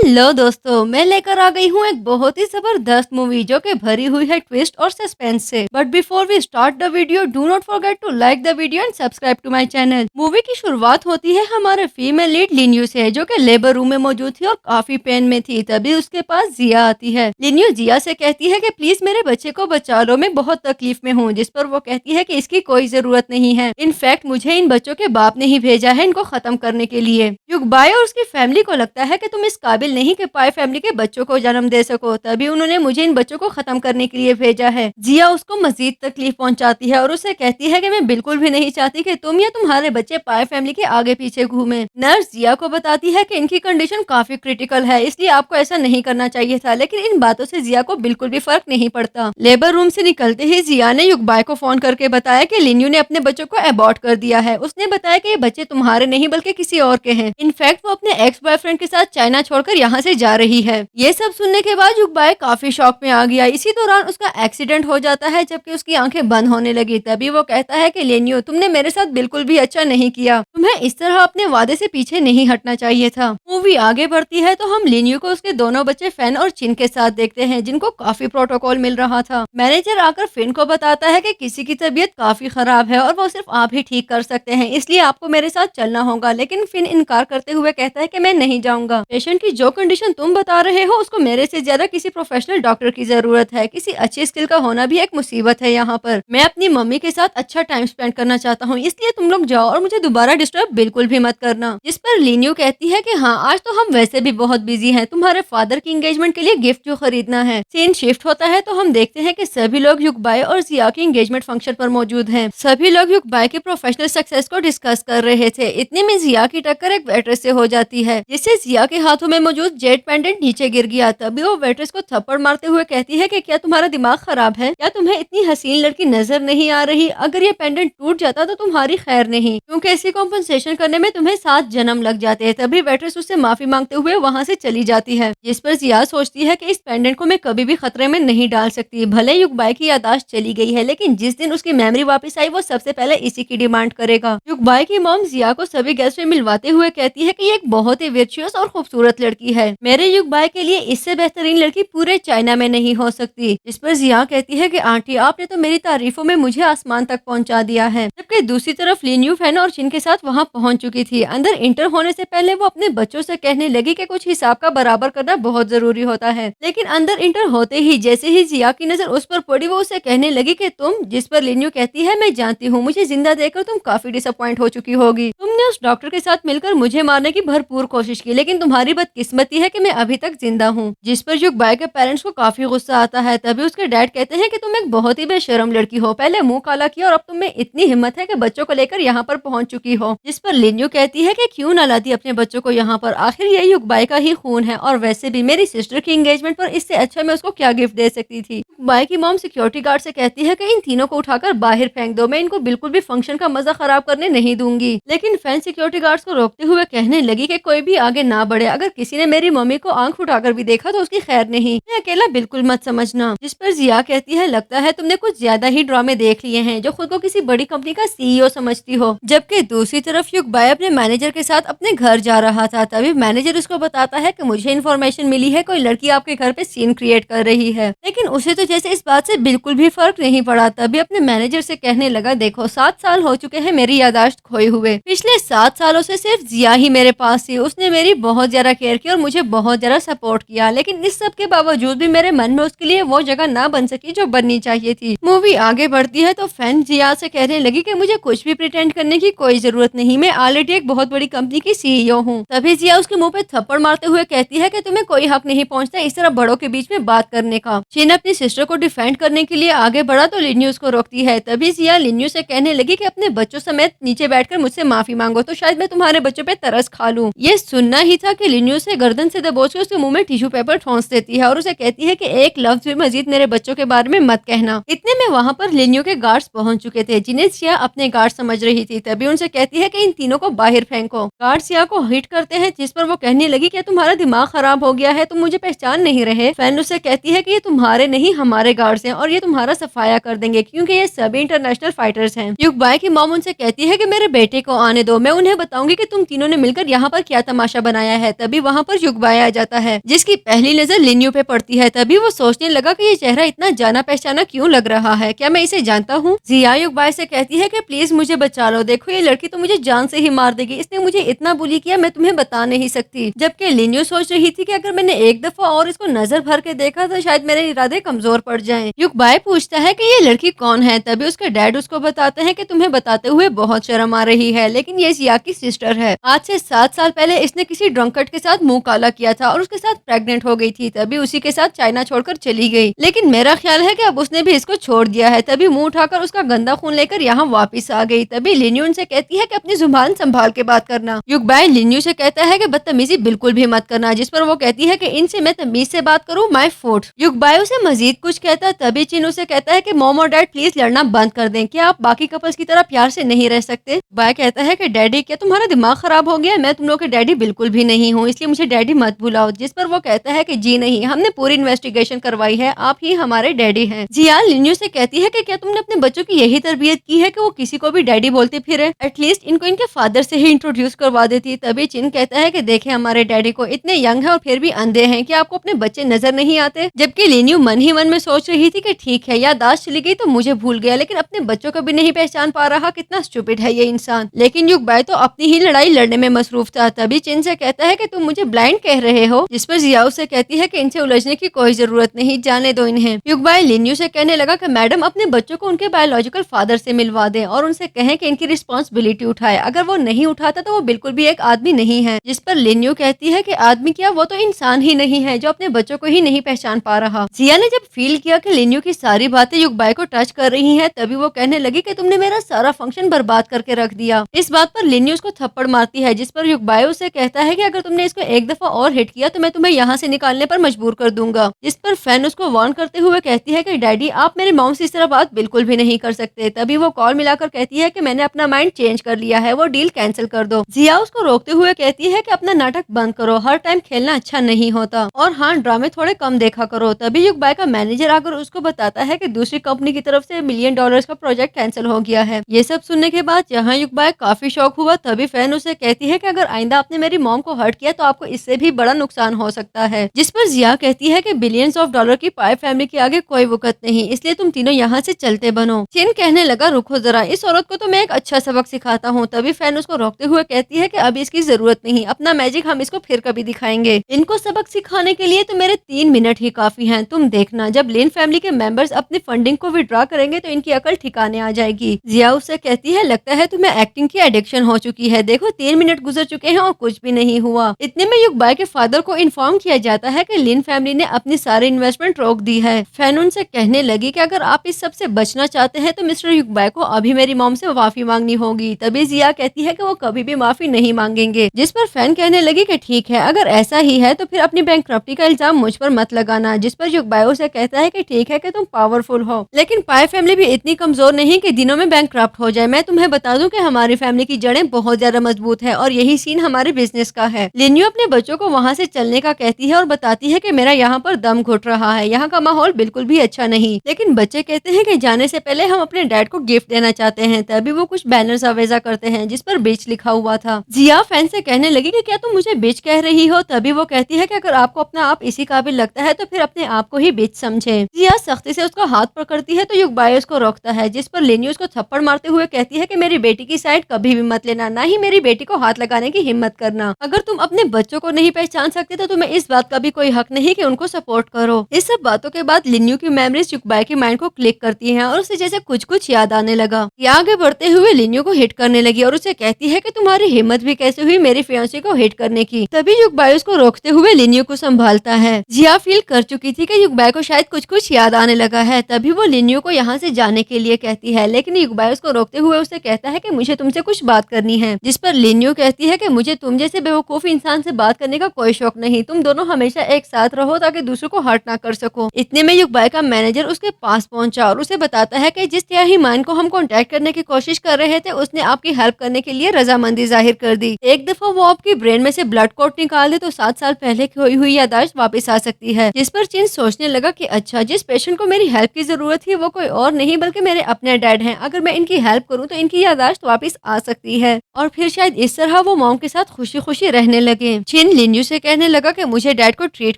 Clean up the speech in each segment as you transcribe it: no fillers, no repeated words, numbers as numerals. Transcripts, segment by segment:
Hello दोस्तों, मैं लेकर आ गई हूँ एक बहुत ही जबरदस्त मूवी जो कि भरी हुई है ट्विस्ट और सस्पेंस से। But before we start the video, do not forget to like the video and subscribe to my channel. Movie की शुरुआत होती है हमारे फीमेल लीड लिन्यू से, जो कि लेबर रूम में मौजूद थी और काफी पेन में थी। तभी उसके पास जिया आती है। लिन्यू जिया से कहती है कि प्लीज मेरे बच्चे को बचा लो, मैं बहुत तकलीफ में हूँ। जिस पर वो कहती है कि इसकी कोई जरूरत नहीं है, इनफैक्ट मुझे इन बच्चों के बाप ने ही भेजा है इनको खत्म करने के लिए। युगबाई और उसकी फैमिली को लगता है कि तुम इस काबिल नहीं कि पाई फैमिली के बच्चों को जन्म दे सको, तभी उन्होंने मुझे इन बच्चों को खत्म करने के लिए भेजा है। जिया उसको मजीद तकलीफ पहुंचाती है और उसे कहती है कि मैं बिल्कुल भी नहीं चाहती कि तुम या तुम्हारे बच्चे पाई फैमिली के आगे पीछे घूमे। नर्स जिया को बताती है कि इनकी कंडीशन काफी क्रिटिकल है, इसलिए आपको ऐसा नहीं करना चाहिए था। लेकिन इन बातों से जिया को बिल्कुल भी फर्क नहीं पड़ता। लेबर रूम से निकलते ही जिया ने युगबाई को फोन करके बताया कि लिन्यू ने अपने बच्चों को अबॉर्ट कर दिया है। उसने बताया कि ये बच्चे तुम्हारे नहीं बल्कि किसी और के हैं। इनफैक्ट वो अपने एक्स बॉयफ्रेंड के साथ चाइना छोड़कर यहाँ से जा रही है। ये सब सुनने के बाद युगबाई काफी शॉक में आ गया। इसी दौरान उसका एक्सीडेंट हो जाता है, जबकि उसकी आंखें बंद होने लगी। तभी वो कहता है कि लिन्यू, तुमने मेरे साथ बिल्कुल भी अच्छा नहीं किया, तुम्हें इस तरह अपने वादे से पीछे नहीं हटना चाहिए था। मूवी आगे बढ़ती है तो हम लिन्यू को उसके दोनों बच्चे फैन और चिन के साथ देखते हैं, जिनको काफी प्रोटोकॉल मिल रहा था। मैनेजर आकर फिन को बताता है कि किसी की तबीयत काफी खराब है और वो सिर्फ आप ही ठीक कर सकते हैं, इसलिए आपको मेरे साथ चलना होगा। लेकिन फिन इनकार करते हुए कहता है कि मैं नहीं जाऊंगा। पेशेंट की जो कंडीशन तुम बता रहे हो उसको मेरे से ज्यादा किसी प्रोफेशनल डॉक्टर की जरूरत है। किसी अच्छी स्किल का होना भी एक मुसीबत है यहाँ पर। मैं अपनी मम्मी के साथ अच्छा टाइम स्पेंड करना चाहता हूँ, इसलिए तुम लोग जाओ और मुझे दोबारा डिस्टर्ब बिल्कुल भी मत करना। जिस पर लिन्यू कहती है कि हाँ, आज तो हम वैसे भी बहुत बिजी हैं, तुम्हारे फादर की एंगेजमेंट के लिए गिफ्ट जो खरीदना है। सीन शिफ्ट होता है तो हम देखते हैं कि सभी लोग युगबाई और जिया के एंगेजमेंट फंक्शन पर मौजूद हैं। सभी लोग युगबाई की प्रोफेशनल सक्सेस को डिस्कस कर रहे थे। इतने में जिया की टक्कर एक वेट्रेस से हो जाती है, जिससे जिया के हाथों में मौजूद जेट पेंडेंट नीचे गिर गया। तभी वो वेट्रेस को थप्पड़ मारते हुए कहती है कि क्या तुम्हारा दिमाग खराब है? क्या तुम्हें इतनी हसीन लड़की नजर नहीं आ रही? अगर ये पेंडेंट टूट जाता तो तुम्हारी खैर नहीं, क्योंकि ऐसी कॉम्पनसेशन करने में तुम्हें 7 जन्म लग जाते हैं। तभी वेट्रेस उससे माफी मांगते हुए वहाँ से चली जाती है। जिस पर जिया सोचती है कि इस पेंडेंट को मैं कभी भी खतरे में नहीं डाल सकती। भले युगबाई की यादाश्त चली गई है, लेकिन जिस दिन उसकी मेमोरी वापस आई वो सबसे पहले इसी की डिमांड करेगा। युगबाई की मॉम जिया को सभी गेस्ट में मिलवाते हुए कहती है कि ये एक बहुत ही वर्चुअस और खूबसूरत लड़की है। मेरे युगबाई के लिए इससे बेहतरीन लड़की पूरे चाइना में नहीं हो सकती। जिस पर जिया कहती है कि आंटी, आपने तो मेरी तारीफों में मुझे आसमान तक पहुंचा दिया है। जबकि दूसरी तरफ लिन्यू फैन और चिन के साथ वहां पहुंच चुकी थी। अंदर इंटर होने से पहले वो अपने बच्चों से कहने लगी कि कुछ हिसाब का बराबर करना बहुत जरूरी होता है। लेकिन अंदर इंटर होते ही जैसे ही जिया की नजर उस पर पड़ी, वो उसे कहने लगी कि तुम। जिस पर लिन्यू कहती है, मैं जानती हूँ मुझे जिंदा देखकर तुम काफी डिसअपॉइंट हो चुकी होगी। तुमने उस डॉक्टर के साथ मिलकर मुझे मारने की भरपूर कोशिश की, लेकिन तुम्हारी बदकिस्मती है कि मैं अभी तक जिंदा हूँ। जिस पर युगबाई के पेरेंट्स को काफी गुस्सा आता है। तभी उसके डैड कहते हैं कि तुम एक बहुत ही बेशरम लड़की हो, पहले मुंह काला किया और अब तुम में इतनी हिम्मत है कि बच्चों को लेकर यहाँ पर पहुंच चुकी हो। जिस पर लिन्यू कहती है कि क्यों न लाती अपने बच्चों को यहाँ पर, आखिर ये युगबाई का ही खून है और वैसे भी मेरी सिस्टर की एंगेजमेंट पर इससे अच्छा मैं उसको क्या गिफ्ट दे सकती थी। युगबाई की मॉम सिक्योरिटी गार्ड से कहती है कि इन तीनों को उठाकर बाहर फेंक दो, मैं इनको बिल्कुल भी फंक्शन का मजा खराब करने नहीं दूंगी। लेकिन फैन सिक्योरिटी गार्ड्स को रोकते हुए कहने लगी कि कोई भी आगे ना बढ़े, अगर किसी ने मेरी मम्मी को आंख उठाकर भी देखा तो उसकी खैर नहीं, मैं अकेला बिल्कुल मत समझना। जिस पर जिया कहती है, लगता है तुमने कुछ ज्यादा ही ड्रामे देख लिए हैं, जो खुद को किसी बड़ी कंपनी का सीईओ समझती हो। जबकि दूसरी तरफ युगबाई अपने मैनेजर के साथ अपने घर जा रहा था। तभी मैनेजर उसको बताता है कि मुझे इन्फॉर्मेशन मिली है कोई लड़की आपके घर पे सीन क्रिएट कर रही है। लेकिन उसे तो जैसे इस बात से बिल्कुल भी फर्क नहीं पड़ा। तभी अपने मैनेजर से कहने लगा, देखो 7 साल हो चुके हैं मेरी यादाश्त खोए हुए। पिछले 7 सालों से सिर्फ जिया ही मेरे पास थी। उसने मेरी बहुत ज्यादा केयर की और मुझे बहुत ज्यादा सपोर्ट किया, लेकिन इस सब के बावजूद भी मेरे मन में उसके लिए वो जगह ना बन सकी जो बननी चाहिए थी। मूवी आगे बढ़ती है तो फैन जिया से कहने लगी कि मुझे कुछ भी प्रिटेंड करने की कोई जरूरत नहीं, मैं ऑलरेडी एक बहुत बड़ी कंपनी की सीईओ हूँ। तभी जिया उसके मुंह पे थप्पड़ मारते हुए कहती है कि तुम्हें कोई हक नहीं पहुंचता इस तरह बड़ों के बीच में बात करने का। चिन अपनी सिस्टर को डिफेंड करने के लिए आगे बढ़ा तो लिन्यू उसको रोकती है। तभी जिया लिन्यू से कहने लगी कि अपने बच्चों समेत नीचे बैठकर मुझसे माफी मांगो तो शायद मैं तुम्हारे बच्चों पे तरस खा लूं। ये सुनना ही था कि लिन्यू से गर्दन से दबोच के उसके मुंह में टिश्यू पेपर ठोंस देती है और उसे कहती है कि एक लफ्ज भी मजीद मेरे बच्चों के बारे में मत कहना। इतने में वहाँ पर लिन्यू के गार्ड्स पहुंच चुके थे, जिन्हें सिया अपने गार्ड समझ रही थी। तभी उनसे कहती है कि इन तीनों को बाहर फेंको। गार्ड सिया को हिट करते हैं, जिस पर वो कहने लगी कि तुम्हारा दिमाग खराब हो गया है, तुम मुझे पहचान नहीं रहे। फैन उससे कहती है कि ये तुम्हारे नहीं हमारे गार्ड्स हैं और ये तुम्हारा सफाया कर देंगे क्योंकि ये सभी इंटरनेशनल फाइटर्स हैं। युगबाई की मॉम उनसे कहती है कि मेरे बेटे को आने दो, मैं उन्हें बताऊंगी कि तुम तीनों ने मिलकर यहाँ पर क्या तमाशा बनाया है। तभी वहाँ पर युगबाई आ जाता है, जिसकी पहली नजर लिन्यू पे पड़ती है। तभी वो सोचने लगा कि ये चेहरा इतना जाना पहचाना क्यों लग रहा है, क्या मैं इसे जानता हूँ। जिया युगबाई से कहती है कि प्लीज मुझे बचा लो, देखो ये लड़की तो मुझे जान से ही मार देगी, इसने मुझे इतना बुली किया मैं तुम्हें बता नहीं सकती। जबकि लिन्यू सोच रही थी कि अगर मैंने एक दफा और इसको नजर भर के देखा तो शायद मेरे इरादे कमजोर पड़ जाएं। युगबाई पूछता है कि ये लड़की कौन है। तभी उसके डैड उसको बताते हैं कि तुम्हें बताते हुए बहुत शर्म आ रही है, लेकिन ये जिया की सिस्टर है। आज से 7 साल पहले इसने किसी ड्रंकट के साथ मुंह काला किया था और उसके साथ प्रेग्नेंट हो गई थी। तभी उसी के साथ चाइना छोड़कर चली गई, लेकिन मेरा ख्याल है कि अब उसने भी इसको छोड़ दिया है। तभी मुंह उठाकर उसका गंदा खून लेकर यहाँ वापिस आ गई। तभी लिन्यू उनसे कहती है कि अपनी जुबान संभाल के बात करना। युगबाई लिन्यू से कहता है कि बदतमीजी बिल्कुल भी मत करना, जिस पर वो कहती है कि इनसे मैं तमीज से बात करूँ, माय फुट। युगबाई उसे मजीद कुछ कहता है। तभी चिन उसे कहता है कि मॉम और डैड प्लीज लड़ना बंद कर दें, क्या आप बाकी कपल्स की तरह प्यार से नहीं रह सकते। युगबाई कहता है कि डैडी क्या तुम्हारा दिमाग खराब हो गया, मैं तुम लोग के डैडी बिल्कुल भी नहीं हूँ, इसलिए मुझे डैडी मत बुलाओ। जिस पर वो कहता है कि जी नहीं, हमने पूरी इन्वेस्टिगेशन करवाई है, आप ही हमारे डैडी हैं। जिया लिन्यू से कहती है कि क्या तुमने अपने बच्चों की यही तरबियत की है कि वो किसी को भी डैडी बोलते फिरे, एटलीस्ट इनको इनके फादर से ही इंट्रोड्यूस करवा देती। तभी चिन कहता है कि देखें हमारे डैडी को इतने यंग है और फिर भी अंधे हैं, क्या आपको अपने बच्चे नजर नहीं आते। जबकि लिन्यू मन ही मन में सोच रही थी कि ठीक है याददाश्त चली गई तो मुझे भूल गया, लेकिन अपने बच्चों को भी नहीं पहचान पा रहा, कितना स्टूपिड है ये इंसान। लेकिन युगबाई तो अपनी ही लड़ाई लड़ने में मसरूफ था। तभी चिन से कहता है कि तुम मुझे ब्लाइंड कह रहे हो, जिस पर जिया से कहती है कि इनसे उलझने की कोई जरूरत नहीं, जाने दो इन्हें। युगबाई लिन्यू से कहने लगा कि मैडम अपने बच्चों को उनके बायोलॉजिकल फादर से मिलवा दें और उनसे कहें कि इनकी रिस्पॉन्सिबिलिटी उठाए, अगर वो नहीं उठाता तो वो बिल्कुल भी एक आदमी नहीं है। जिस पर लिन्यू कहती है कि आदमी क्या, वो तो इंसान ही नहीं है जो अपने बच्चों को ही नहीं पहचान पा रहा। जिया ने जब फील किया कि लिन्यू की सारी बातें युगबाई को टच कर रही हैं, तभी वो कहने लगी कि तुमने मेरा सारा फंक्शन बर्बाद करके रख दिया। इस बात पर लिन्यू उसको थप्पड़ मारती है, जिस पर युगबाई उसे कहता है कि अगर तुमने इसको एक दफा और हिट किया तो मैं तुम्हें यहाँ से निकालने पर मजबूर कर दूंगा। जिस पर फैन उसको वार्न करते हुए कहती है कि डैडी आप मेरे मॉम से इस तरह बात बिल्कुल भी नहीं कर सकते। तभी वो कॉल मिलाकर कहती है कि मैंने अपना माइंड चेंज कर लिया है, वो डील कैंसिल कर दो। जिया उसको रोकते हुए कहती है कि अपना नाटक बंद करो, हर टाइम खेलना अच्छा नहीं होता और हाँ ड्रामे थोड़े कम देखा करो। तभी युगबाई का मैनेजर आकर उसको बताता है कि दूसरी कंपनी की तरफ से $1 मिलियन का प्रोजेक्ट कैंसिल हो गया है। ये सब सुनने के बाद जहाँ युगबाई काफी शौक हुआ, तभी फैन उसे कहती है कि अगर आइंदा आपने मेरी मॉम को हर्ट किया तो आपको इससे भी बड़ा नुकसान हो सकता है। जिस पर जिया कहती है कि $बिलियंस की पाई फैमिली के आगे कोई वक़्त नहीं, इसलिए तुम तीनों यहाँ से चलते बनो। चिन कहने लगा रुको जरा, इस औरत को तो मैं एक अच्छा सबक सिखाता हूँ। तभी फैन उसको रोकते हुए कहती है कि अभी इसकी जरूरत नहीं, अपना मैजिक हम इसको फिर कभी दिखाएंगे। इनको सबक सिखाने के लिए तो मेरे 3 मिनट ही काफी हैं, तुम देखना जब लिन फैमिली के मेंबर्स अपनी फंडिंग को विड्रॉ करेंगे तो इनकी अकल ठिकाने आ जाएगी। जिया उससे कहती है लगता है तुम्हें एक्टिंग की एडिक्शन हो चुकी है, देखो 3 मिनट गुजर चुके हैं और कुछ भी नहीं हुआ। इतने में युगबाई के फादर को इन्फॉर्म किया जाता है कि लिन फैमिली ने अपनी सारी इन्वेस्टमेंट रोक दी है। फैन उनसे कहने लगी कि अगर आप इस सब से बचना चाहते हैं तो मिस्टर युगबाई को अभी मेरी मॉम से माफी मांगनी होगी। तभी जिया कहती है कि वो कभी भी माफी नहीं मांगेंगे। जिस पर फैन कहने लगी कि ठीक है अगर ऐसा ही है तो फिर अपनी बैंकरप्टी का इल्जाम मुझ पर मत लगाना। जिस पर युगबाई उसे कहता है कि ठीक है कि तुम पावरफुल हो, लेकिन पाई फैमिली भी इतनी कमजोर नहीं कि दिनों में बैंकरप्ट हो जाए। मैं तुम्हें बता दूं कि हमारी फैमिली की जड़ें बहुत ज्यादा मजबूत है और यही सीन हमारे बिजनेस का है। लिन्यू अपने बच्चों को वहाँ से चलने का कहती है और बताती है कि मेरा यहाँ पर दम घुट रहा है, यहाँ का माहौल बिल्कुल भी अच्छा नहीं। लेकिन बच्चे कहते हैं कि जाने से पहले हम अपने डैड को गिफ्ट देना चाहते हैं। तभी वो कुछ बैनर्स आवेजा करते हैं जिस पर बिच लिखा हुआ था। जिया फैन से कहने लगी कि क्या तुम मुझे बिच कह रही हो। तभी वो कहती है कि अगर आपको अपना आप इसी काबिल लगता है तो फिर अपने आप को ही बिच समझे। जिया सख्ती से उसका हाथ पकड़ती है तो युगबाई उसको रोकता है, जिस पर लिन्यू उसको थप्पड़ मारते हुए कहती है कि मेरी बेटी की साइड कभी भी मत लेना, ना ही मेरी बेटी को हाथ लगाने की हिम्मत करना। अगर तुम अपने बच्चों को नहीं पहचान सकते तो तुम्हें इस बात का भी कोई हक नहीं कि उनको सपोर्ट करो। इस सब बातों के बाद लिन्यू की मेमोरीज युगबाई के माइंड को क्लिक करती हैं और उसे जैसे कुछ कुछ याद आने लगा। ये आगे बढ़ते हुए लिन्यू को हिट करने लगी और उसे कहती है कि तुम्हारी हिम्मत भी कैसे हुई मेरी फियांसी को हिट करने की। तभी युगबाई उसको रोकते हुए लिन्यू को संभालता है। जिया फील कर चुकी थी कि युगबाई को शायद कुछ कुछ याद आने लगा है। तभी वो लिन्यू को यहाँ से जाने के लिए कहती है, लेकिन युगबाई उसको रोकते हुए उसे कहता है कि मुझे तुमसे कुछ बात करनी है। जिस पर लिन्यू कहती है कि मुझे तुम जैसे बेवकूफ इंसान से बात करने का कोई शौक नहीं, तुम दोनों हमेशा एक साथ रहो ताकि दूसरों को हर्ट ना कर सको। इतने में युगबाई का मैनेजर उसके पास पहुंचा और उसे बताता है कि जिस त्याही मान को हम कांटेक्ट करने की कोशिश कर रहे थे उसने आपकी हेल्प करने के लिए रजामंदी जाहिर कर दी। एक दफा वो आपकी ब्रेन में से ब्लड कोट निकाल दे तो 7 साल पहले खोई हुई यादाश्त वापस आ सकती है। जिस पर चिन सोचने लगा कि अच्छा, जिस पेशेंट को मेरी हेल्प की जरूरत थी वो कोई और नहीं बल्कि मेरे अपने डैड हैं। अगर मैं इनकी हेल्प करूं तो इनकी याददाश्त वापस आ सकती है और फिर शायद इस तरह वो मॉम के साथ खुशी खुशी रहने लगे। चिन लिन्यू से कहने लगा कि मुझे डैड को ट्रीट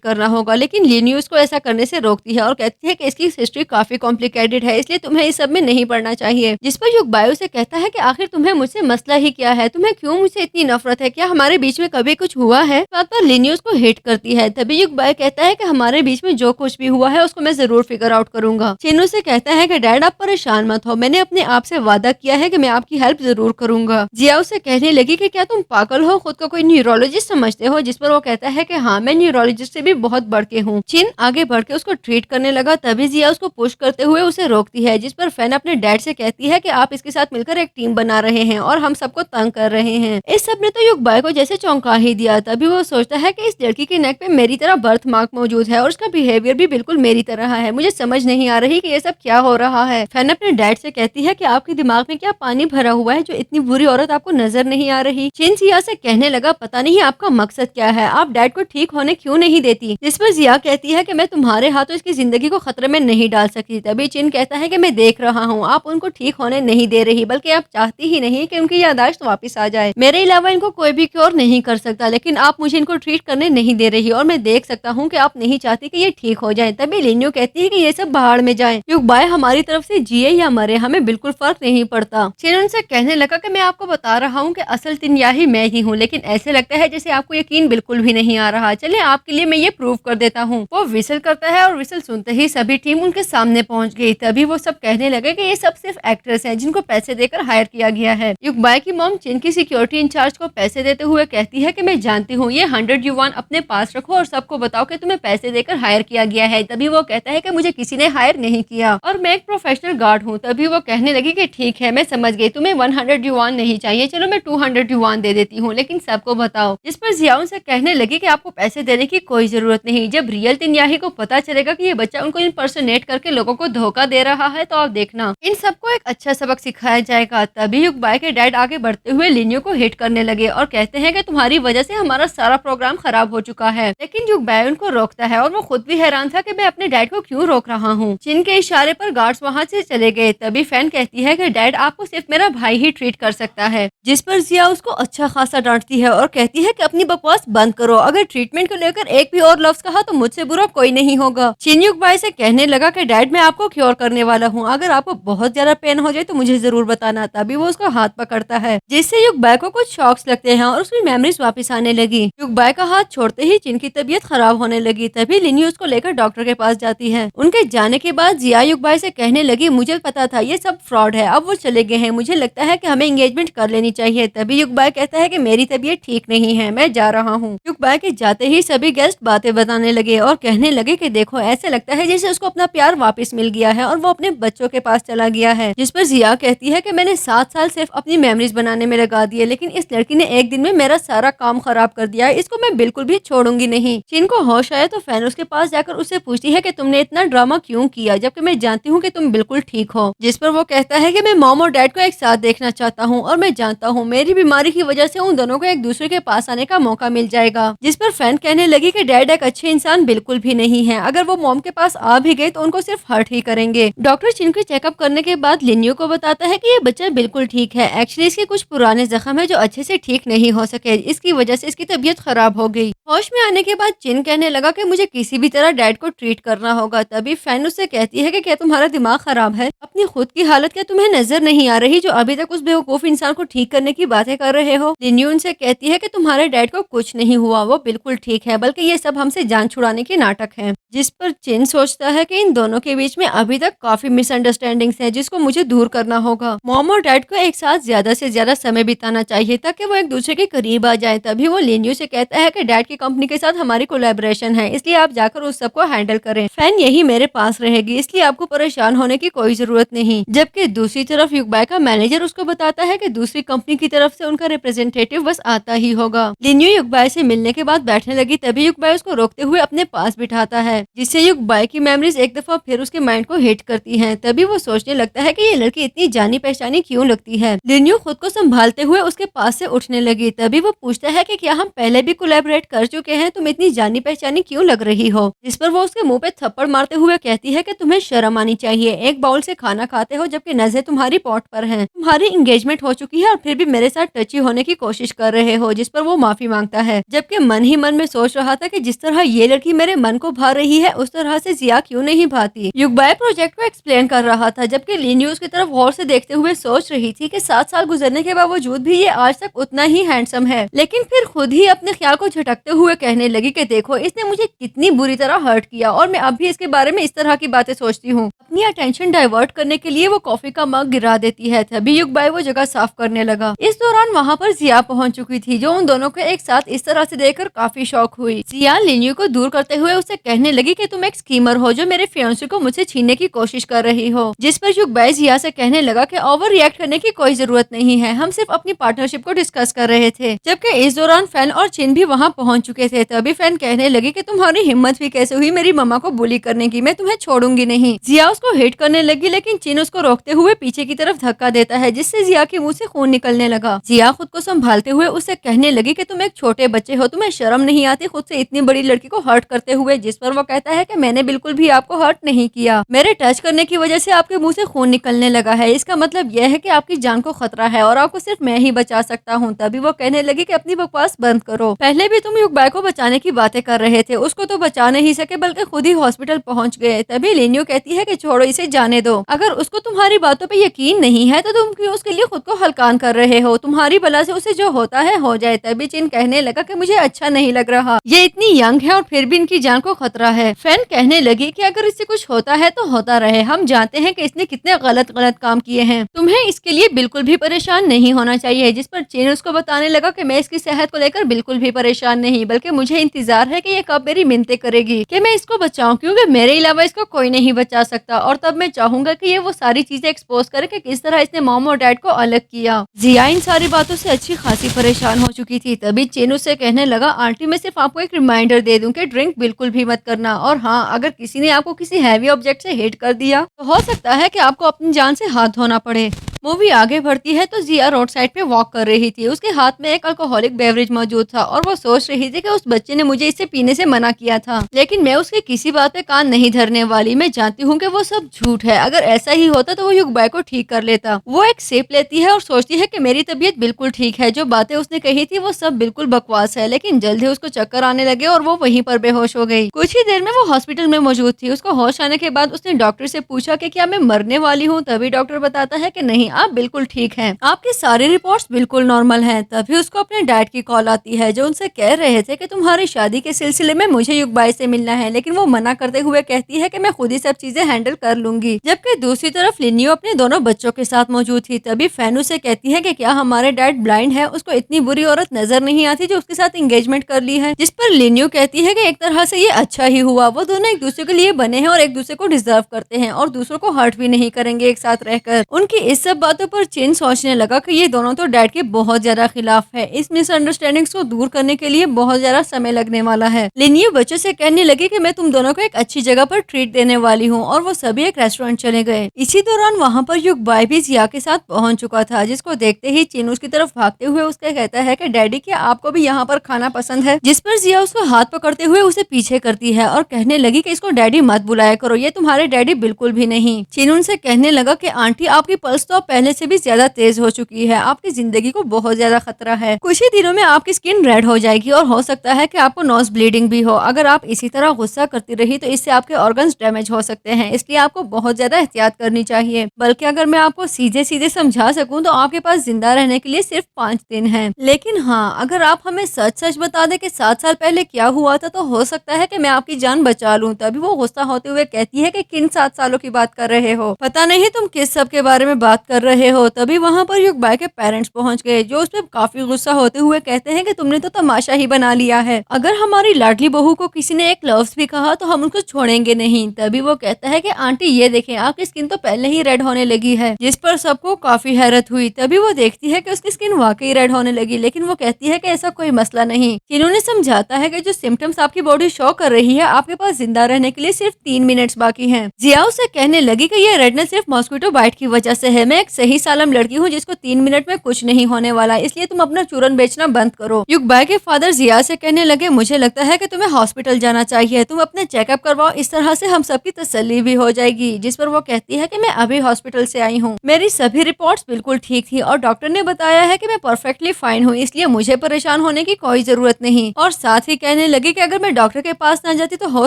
करना होगा, लेकिन लिन्यू उसको ऐसा करने से रोकती है और कहती है कि इसकी हिस्ट्री काफी कॉम्प्लिकेटेड है, इसलिए तुम्हें इस सब में नहीं पढ़ना चाहिए। जिस पर युग बायो से कहता है कि आखिर तुम्हें मुझसे मसला ही क्या है, तुम्हें क्यों मुझसे इतनी नफरत है, क्या हमारे बीच में कभी कुछ हुआ है? तो लिन्यू उसको हिट करती है। तभी युग बायो कहता है कि हमारे बीच में जो कुछ भी हुआ है उसको मैं जरूर फिगर आउट करूंगा। चिन्नू से कहता है कि डैड आप परेशान मत हो, मैंने अपने आप से वादा किया है कि मैं आपकी हेल्प जरूर करूंगा। जिया उसे कहने लगी कि क्या तुम पागल हो, खुद को कोई न्यूरोलॉजिस्ट समझते हो? जिस पर वो कहता है कि हाँ, मैं न्यूरोलॉजिस्ट से भी बहुत बढ़ के हूँ। चिन आगे बढ़ के उसको ट्रीट करने लगा, तभी जिया उसको पुश करते हुए उसे रोकती है। जिस पर फैन अपने डैड से कहती है कि आप इसके साथ मिलकर एक टीम बना रहे हैं और हम सबको तंग कर रहे हैं। इस सब ने तो युग बाय को जैसे चौंका ही दिया। तभी वो सोचता है कि इस लड़की के नेक पे मेरी तरह बर्थ मार्क मौजूद है और उसका बिहेवियर भी बिल्कुल मेरी तरह है। मुझे समझ नहीं आ रही कि ये सब क्या हो रहा है। फैन अपने डैड से कहती है कि आपके दिमाग में क्या पानी भरा हुआ है जो इतनी बुरी औरत आपको नजर नहीं आ रही। चिन जिया से कहने लगा, पता नहीं आपका मकसद क्या है, आप डैड को ठीक होने क्यों नहीं देती? जिस पर जिया कहती है कि मैं तुम्हारे हाथों इसकी जिंदगी को खतरे में नहीं डाल सकती। तभी चिन कहता है कि मैं देख रहा हूँ, आप उनको ठीक होने नहीं दे रही, बल्कि आप चाहती ही नहीं कि उनकी याददाश्त वापस आ जाए। मेरे अलावा इनको कोई भी क्योर नहीं कर सकता, लेकिन आप मुझे इनको ट्रीट करने नहीं दे रही और मैं देख सकता हूँ कि आप नहीं चाहती कि ये ठीक हो जाए। तभी लिन्यू कहती है कि ये सब बाहर में जाए, युग बाय हमारी तरफ से जिए या मरे हमें बिल्कुल फर्क नहीं पड़ता। चिन उनसे कहने लगा कि मैं आपको बता रहा हूँ कि असल तिनयाही मैं ही हूँ, लेकिन ऐसे लगता है जैसे आपको यकीन बिल्कुल भी नहीं आ रहा। चलिए आपके लिए मैं ये प्रूव कर देता हूँ। वो विसल करता है और विसल सुनते ही सभी टीम उनके सामने पहुंच गई। तभी वो सब कहने लगे कि ये सब सिर्फ एक्टर्स हैं जिनको पैसे देकर हायर किया गया है। युग बाय की मॉम चिन की सिक्योरिटी इंचार्ज को पैसे देते हुए कहती है कि मैं जानती हूँ, ये 100 युवान अपने पास रखो और सबको बताओ कि तुम्हें पैसे देकर हायर किया गया है। तभी वो कहता है कि मुझे किसी ने हायर नहीं किया और मैं एक प्रोफेशनल गार्ड हूँ। तभी वो कहने लगी कि ठीक है, मैं समझ गई, तुम्हें 100 युवान नहीं चाहिए, चलो मैं 200 युवान दे देती हूँ, लेकिन सबको बताओ। जिस पर जियाउन से कहने लगी कि आपको पैसे देने की कोई जरूरत नहीं, जब रियल तिनयाही को पता चलेगा कि ये बच्चा उनको इम्पर्सोनेट करके लोगों को धोखा दे रहा है तो आप देखना इन सबको एक अच्छा सबक सिखाया जाएगा। तभी युग बाय के डैड आगे बढ़ते हुए लिन्यू को हिट करने लगे और कहते हैं कि तुम्हारी वजह से हमारा सारा प्रोग्राम खराब हो चुका है। लेकिन युग बाय उनको रोकता है और वो खुद भी हैरान था कि मैं अपने डैड को क्यों रोक रहा हूँ। चिन के इशारे पर गार्ड्स वहाँ से चले गए। तभी फैन कहती है कि डैड आपको सिर्फ मेरा भाई ही ट्रीट कर सकता है। जिस पर जिया उसको अच्छा खासा डांटती है और कहती है कि अपनी बकवास बंद करो, अगर ट्रीटमेंट को लेकर एक भी और लफ्ज कहा तो मुझसे बुरा कोई नहीं होगा। चिन युग बाय से कहने लगा कि डैड मैं आपको क्योर करने वाला हूँ, अगर आपको बहुत ज्यादा पेन हो जाए तो मुझे जरूर बताना। तभी वो उसका हाथ पकड़ता है जिससे युग बाय को कुछ शॉक्स लगते हैं और उसकी मेमोरीज वापस आने लगी। युग बाय का हाथ छोड़ते ही चिन की तबीयत खराब होने लगी। तभी लिन्यू उसको लेकर डॉक्टर के पास जाती है। उनके जाने के बाद जिया युग बाय से कहने लगी, मुझे पता था ये सब फ्रॉड है, अब वो चले गए हैं, मुझे लगता है कि हमें एंगेजमेंट कर लेनी चाहिए। तभी युग बाय कहता है कि मेरी तबीयत ठीक नहीं है, मैं जा रहा हूँ। युग बाय के जाते ही सभी गेस्ट बातें बताने लगे और कहने लगे कि देखो ऐसे लगता है जैसे उसको अपना प्यार वापस मिल गया है और वो अपने बच्चों के पास चला गया है। जिस पर जिया कहती है कि मैंने 7 साल सिर्फ अपनी मेमोरीज बनाने में लगा दिए, लेकिन इस लड़की ने एक दिन में मेरा सारा काम खराब कर दिया है, इसको मैं बिल्कुल भी छोड़ूंगी नहीं। चिन को होश आया तो फैन उसके पास जाकर उससे पूछती है कि तुमने इतना ड्रामा क्यों किया जबकि मैं जानती हूँ कि तुम बिल्कुल ठीक हो। जिस पर वो कहता है कि मैं मॉम और डैड को एक साथ देखना चाहता हूँ और मैं जानता हूँ मेरी बीमारी की वजह से उन दोनों को एक दूसरे के पास आने का मौका मिल जाएगा। जिस पर फैन कहने लगी कि डैड एक अच्छे इंसान बिल्कुल भी नहीं है, अगर वो मॉम के पास आ भी गए तो उनको सिर्फ हर्ट ही करेंगे। डॉक्टर चिन को चेकअप करने के बाद लिन्यू को बताता है कि ये बच्चा बिल्कुल ठीक है, एक्चुअली इसके कुछ पुराने जख्म है जो अच्छे से ठीक नहीं हो सके, इसकी वजह से इसकी तबीयत खराब हो गई। होश में आने के बाद चिन कहने लगा कि मुझे किसी भी तरह डैड को ट्रीट करना होगा। तभी फैन उससे कहती है कि क्या तुम्हारा दिमाग खराब है, अपनी खुद की हालत क्या तुम्हें नजर नहीं आ रही जो अभी तक उस बेवकूफ इंसान को ठीक करने की बातें कर रहे हो। लिन्यू उनसे कहती है कि तुम्हारे डैड को कुछ नहीं हुआ, वो बिल्कुल ठीक है, बल्कि ये सब हमसे जान छुड़ाने के नाटक है। जिस पर चिन सोचता है कि इन दोनों के बीच में अभी तक काफी मिसअंडरस्टैंडिंग्स हैं जिसको मुझे दूर करना होगा। मॉम और डैड को एक साथ ज्यादा से ज्यादा समय बिताना चाहिए ताकि वो एक दूसरे के करीब आ जाए। तभी वो लिन्यू से कहता है कि डैड की कंपनी के साथ हमारी कोलैबोरेशन है, इसलिए आप जाकर उस सबको हैंडल करें, फैन यही मेरे पास रहेगी, इसलिए आपको परेशान होने की कोई जरूरत नहीं। जबकि दूसरी तरफ युग बाय का मैनेजर उसको बताता है कि दूसरी कंपनी की तरफ से उनका रिप्रेजेंटेटिव बस आता ही होगा। लिन्यू युग बाय से मिलने के बाद बैठने लगी। तभी युग बाय उसको रोकते हुए अपने पास बिठाता है जिससे युग बाय की मेमोरीज एक दफा फिर उसके माइंड को हिट करती हैं। तभी वो सोचने लगता है कि ये लड़की इतनी जानी पहचानी क्यों लगती है। लिन्यू खुद को संभालते हुए उसके पास से उठने लगी। तभी वो पूछता है कि क्या हम पहले भी कोलैबोरेट कर चुके हैं, तुम इतनी जानी पहचानी क्यों लग रही हो। जिस पर वो उसके मुंह पे थप्पड़ मारते हुए कहती है कि तुम्हें शर्म आनी चाहिए, एक बाउल से खाना खाते हो जबकि नजर तुम्हारी पॉट पर हैं। तुम्हारी एंगेजमेंट हो चुकी है और फिर भी मेरे साथ टची होने की कोशिश कर रहे हो, जिस पर वो माफी मांगता है। जबकि मन ही मन में सोच रहा था कि जिस तरह ये लड़की मेरे मन को भा रही है उस तरह से जिया क्यों नहीं भाती। युगबाई प्रोजेक्ट को एक्सप्लेन कर रहा था जबकि लीन्यू उसकी तरफ गौर से देखते हुए सोच रही थी कि 7 साल गुजरने के बावजूद भी ये आज तक उतना ही हैंडसम है। लेकिन फिर खुद ही अपने ख्याल को झटकते हुए कहने लगी कि देखो इसने मुझे कितनी बुरी तरह हर्ट किया और मैं अब भी इसके बारे में इस तरह की बातें सोचती हूँ। अपनी अटेंशन डाइवर्ट करने के लिए वो कॉफी का मग गिरा देती है। तभी युगबाई वो जगह साफ करने लगा। इस दौरान वहाँ पर जिया पहुँच चुकी थी जो उन दोनों को एक साथ इस तरह से देखकर काफी शौक हुई। जिया लिन्यू को दूर करते हुए उसे कहने लगी कि तुम एक स्कीमर हो जो मेरे फियांसे को मुझसे छीनने की कोशिश कर रही हो। जिस पर युगबाई जिया से कहने लगा कि ओवर रिएक्ट करने की कोई जरूरत नहीं है, हम सिर्फ अपनी पार्टनरशिप को डिस्कस कर रहे थे। जबकि इस दौरान फैन और चिन भी वहाँ पहुँच चुके थे। तभी फैन कहने लगी कि तुम्हारी हिम्मत भी कैसे हुई मेरी मम्मा को बुली करने की, मैं तुम्हें छोड़ूंगी नहीं। जिया उसको हिट करने लगी लेकिन चिन उसको रोकते हुए पीछे की तरफ धक्का देता है जिससे जिया के मुंह से खून निकलने लगा। जिया खुद को संभालते हुए उससे कहने लगी कि तुम एक छोटे बच्चे हो, तुम्हें शर्म नहीं आती खुद से इतनी बड़ी लड़की को हर्ट करते हुए। जिस पर वो कहता है कि मैंने बिल्कुल भी आपको हर्ट नहीं किया, मेरे टच करने की वजह से आपके मुंह से खून निकलने लगा है, इसका मतलब यह है कि आपकी जान को खतरा है और आपको सिर्फ मैं ही बचा सकता हूँ। तभी वो कहने लगी कि अपनी बकवास बंद करो, पहले भी तुम युगबाई को बचाने की बातें कर रहे थे, उसको तो बचा नहीं सके बल्कि खुद ही हॉस्पिटल पहुँच गए। तभी लिन्यू कहती है कि छोड़ो इसे जाने दो, अगर उसको तुम्हारी बातों पे यकीन नहीं है तो तुम क्यों उसके लिए खुद को हल्कान कर रहे हो, तुम्हारी बला से उसे जो होता है हो जाए। तभी चिन कहने लगा कि मुझे अच्छा नहीं लग रहा, ये इतनी यंग है और फिर भी इनकी जान को खतरा है। फैन कहने लगी कि अगर इससे कुछ होता है तो होता रहे, हम जानते हैं कि इसने कितने गलत काम किए हैं, तुम्हें इसके लिए बिल्कुल भी परेशान नहीं होना चाहिए। जिस पर चिन उसको बताने लगा कि मैं इसकी सेहत को लेकर बिल्कुल भी परेशान नहीं, बल्कि मुझे इंतजार है कि ये कब मेरी मिन्नतें करेगी कि मैं इसको बचाऊं, क्योंकि मेरे अलावा इसको कोई नहीं बचा सकता। और तब मैं चाहूंगा कि ये वो सारी चीजें एक्सपोज करे कि किस तरह इसने मॉम और डैड को अलग किया। जिया इन सारी बातों से अच्छी खासी परेशान हो चुकी थी। तभी चिन उससे कहने लगा, आंटी मैं सिर्फ आपको एक रिमाइंडर दे दूं कि ड्रिंक बिल्कुल भी मत करना, और हाँ अगर किसी ने आपको किसी हैवी ऑब्जेक्ट से हिट कर दिया तो हो सकता है कि आपको अपनी जान से हाथ धोना पड़े। मूवी आगे बढ़ती है तो जिया रोड साइड पे वॉक कर रही थी। उसके हाथ में एक अल्कोहलिक बेवरेज मौजूद था और वो सोच रही थी कि उस बच्चे ने मुझे इसे पीने से मना किया था, लेकिन मैं उसकी किसी बात पे कान नहीं धरने वाली। मैं जानती हूँ कि वो सब झूठ है, अगर ऐसा ही होता तो वो युगबाई को ठीक कर लेता। वो एक सिप लेती है और सोचती है कि मेरी तबीयत बिल्कुल ठीक है, जो बातें उसने कही थी वो सब बिल्कुल बकवास है। लेकिन जल्द ही उसको चक्कर आने लगे और वो वहीं पर बेहोश हो गई। कुछ ही देर में वो हॉस्पिटल में मौजूद थी। उसको होश आने के बाद उसने डॉक्टर से पूछा कि क्या मैं मरने वाली हूँ। तभी डॉक्टर बताता है कि नहीं, आप बिल्कुल ठीक हैं, आपकी सारी रिपोर्ट्स बिल्कुल नॉर्मल हैं। तभी उसको अपने डैड की कॉल आती है जो उनसे कह रहे थे कि तुम्हारी शादी के सिलसिले में मुझे युगबाई से मिलना है, लेकिन वो मना करते हुए कहती है कि मैं खुद ही सब चीजें हैंडल कर लूंगी। जबकि दूसरी तरफ लिन्यू अपने दोनों बच्चों के साथ मौजूद थी। तभी फैनू से कहती है कि क्या हमारे डैड ब्लाइंड है, उसको इतनी बुरी औरत नजर नहीं आती जो उसके साथ एंगेजमेंट कर ली है। जिस पर लिन्यू कहती है कि एक तरह से ये अच्छा ही हुआ, वो दोनों एक दूसरे के लिए बने हैं और एक दूसरे को डिजर्व करते हैं और दूसरों को हर्ट भी नहीं करेंगे एक साथ रहकर। उनकी इस सब बातों पर चिन सोचने लगा कि ये दोनों तो डैड के बहुत ज्यादा खिलाफ है, इस मिसअंडरस्टैंडिंग्स को दूर करने के लिए बहुत ज्यादा समय लगने वाला है। लिन्यू बच्चों से कहने लगी कि मैं तुम दोनों को एक अच्छी जगह पर ट्रीट देने वाली हूँ और वो सभी एक रेस्टोरेंट चले गए। इसी दौरान वहाँ पर युगबाई भी जिया के साथ पहुँच चुका था, जिसको देखते ही चिन उसकी तरफ भागते हुए उसके कहता है कि डैडी क्या आपको भी यहाँ पर खाना पसंद है। जिस पर जिया उसको हाथ पकड़ते हुए उसे पीछे करती है और कहने लगी कि इसको डैडी मत बुलाया करो, ये तुम्हारे डैडी बिल्कुल भी नहीं। चिन उनसे कहने लगा कि आंटी आपकी पल्स तो पहले से भी ज्यादा तेज हो चुकी है, आपकी जिंदगी को बहुत ज्यादा खतरा है, कुछ ही दिनों में आपकी स्किन रेड हो जाएगी और हो सकता है कि आपको नोज ब्लीडिंग भी हो। अगर आप इसी तरह गुस्सा करती रही तो इससे आपके ऑर्गन्स डैमेज हो सकते हैं, इसलिए आपको बहुत ज्यादा एहतियात करनी चाहिए। बल्कि अगर मैं आपको सीधे सीधे समझा सकूं तो आपके पास जिंदा रहने के लिए सिर्फ 5 दिन है। लेकिन हाँ, अगर आप हमें सच सच बता दें कि 7 साल पहले क्या हुआ था तो हो सकता है कि मैं आपकी जान बचा लूं। तभी वो गुस्सा होते हुए कहती है कि किन 7 सालों की बात कर रहे हो, पता नहीं तुम किस सब के बारे में बात कर रहे हो। तभी वहाँ पर युगबाई के पेरेंट्स पहुँच गए जो उस पर काफी गुस्सा होते हुए कहते हैं कि तुमने तो तमाशा ही बना लिया है, अगर हमारी लाडली बहू को किसी ने एक लफ्ज भी कहा तो हम उसको छोड़ेंगे नहीं। तभी वो कहता है कि आंटी ये देखें, आपकी स्किन तो पहले ही रेड होने लगी है। जिस पर सबको काफी हैरत हुई। तभी वो देखती है कि उसकी स्किन वाकई रेड होने लगी, लेकिन वो कहती है कि ऐसा कोई मसला नहीं। इन्होंने समझाता है कि जो सिम्टम्स आपकी बॉडी शो कर रही है, आपके पास जिंदा रहने के लिए सिर्फ 3 मिनट्स बाकी हैं। जिया उसे कहने लगी कि ये रेडनेस सिर्फ मॉस्किटो बाइट की वजह से है, मैं एक सही सालम लड़की हूँ जिसको 3 मिनट में कुछ नहीं होने वाला, इसलिए तुम अपना चूरन बेचना बंद करो। युगबाई के फादर जिया से कहने लगे, मुझे लगता है कि तुम्हें हॉस्पिटल जाना चाहिए, तुम अपने चेकअप करवाओ, इस तरह से हम सबकी तसल्ली भी हो जाएगी। जिस पर वो कहती है कि मैं अभी हॉस्पिटल से आई हूँ, मेरी सभी रिपोर्ट्स बिल्कुल ठीक थी और डॉक्टर ने बताया है कि मैं परफेक्टली फाइन हूँ, इसलिए मुझे परेशान होने की कोई जरूरत नहीं। और साथ ही कहने लगी कि अगर मैं डॉक्टर के पास ना जाती तो हो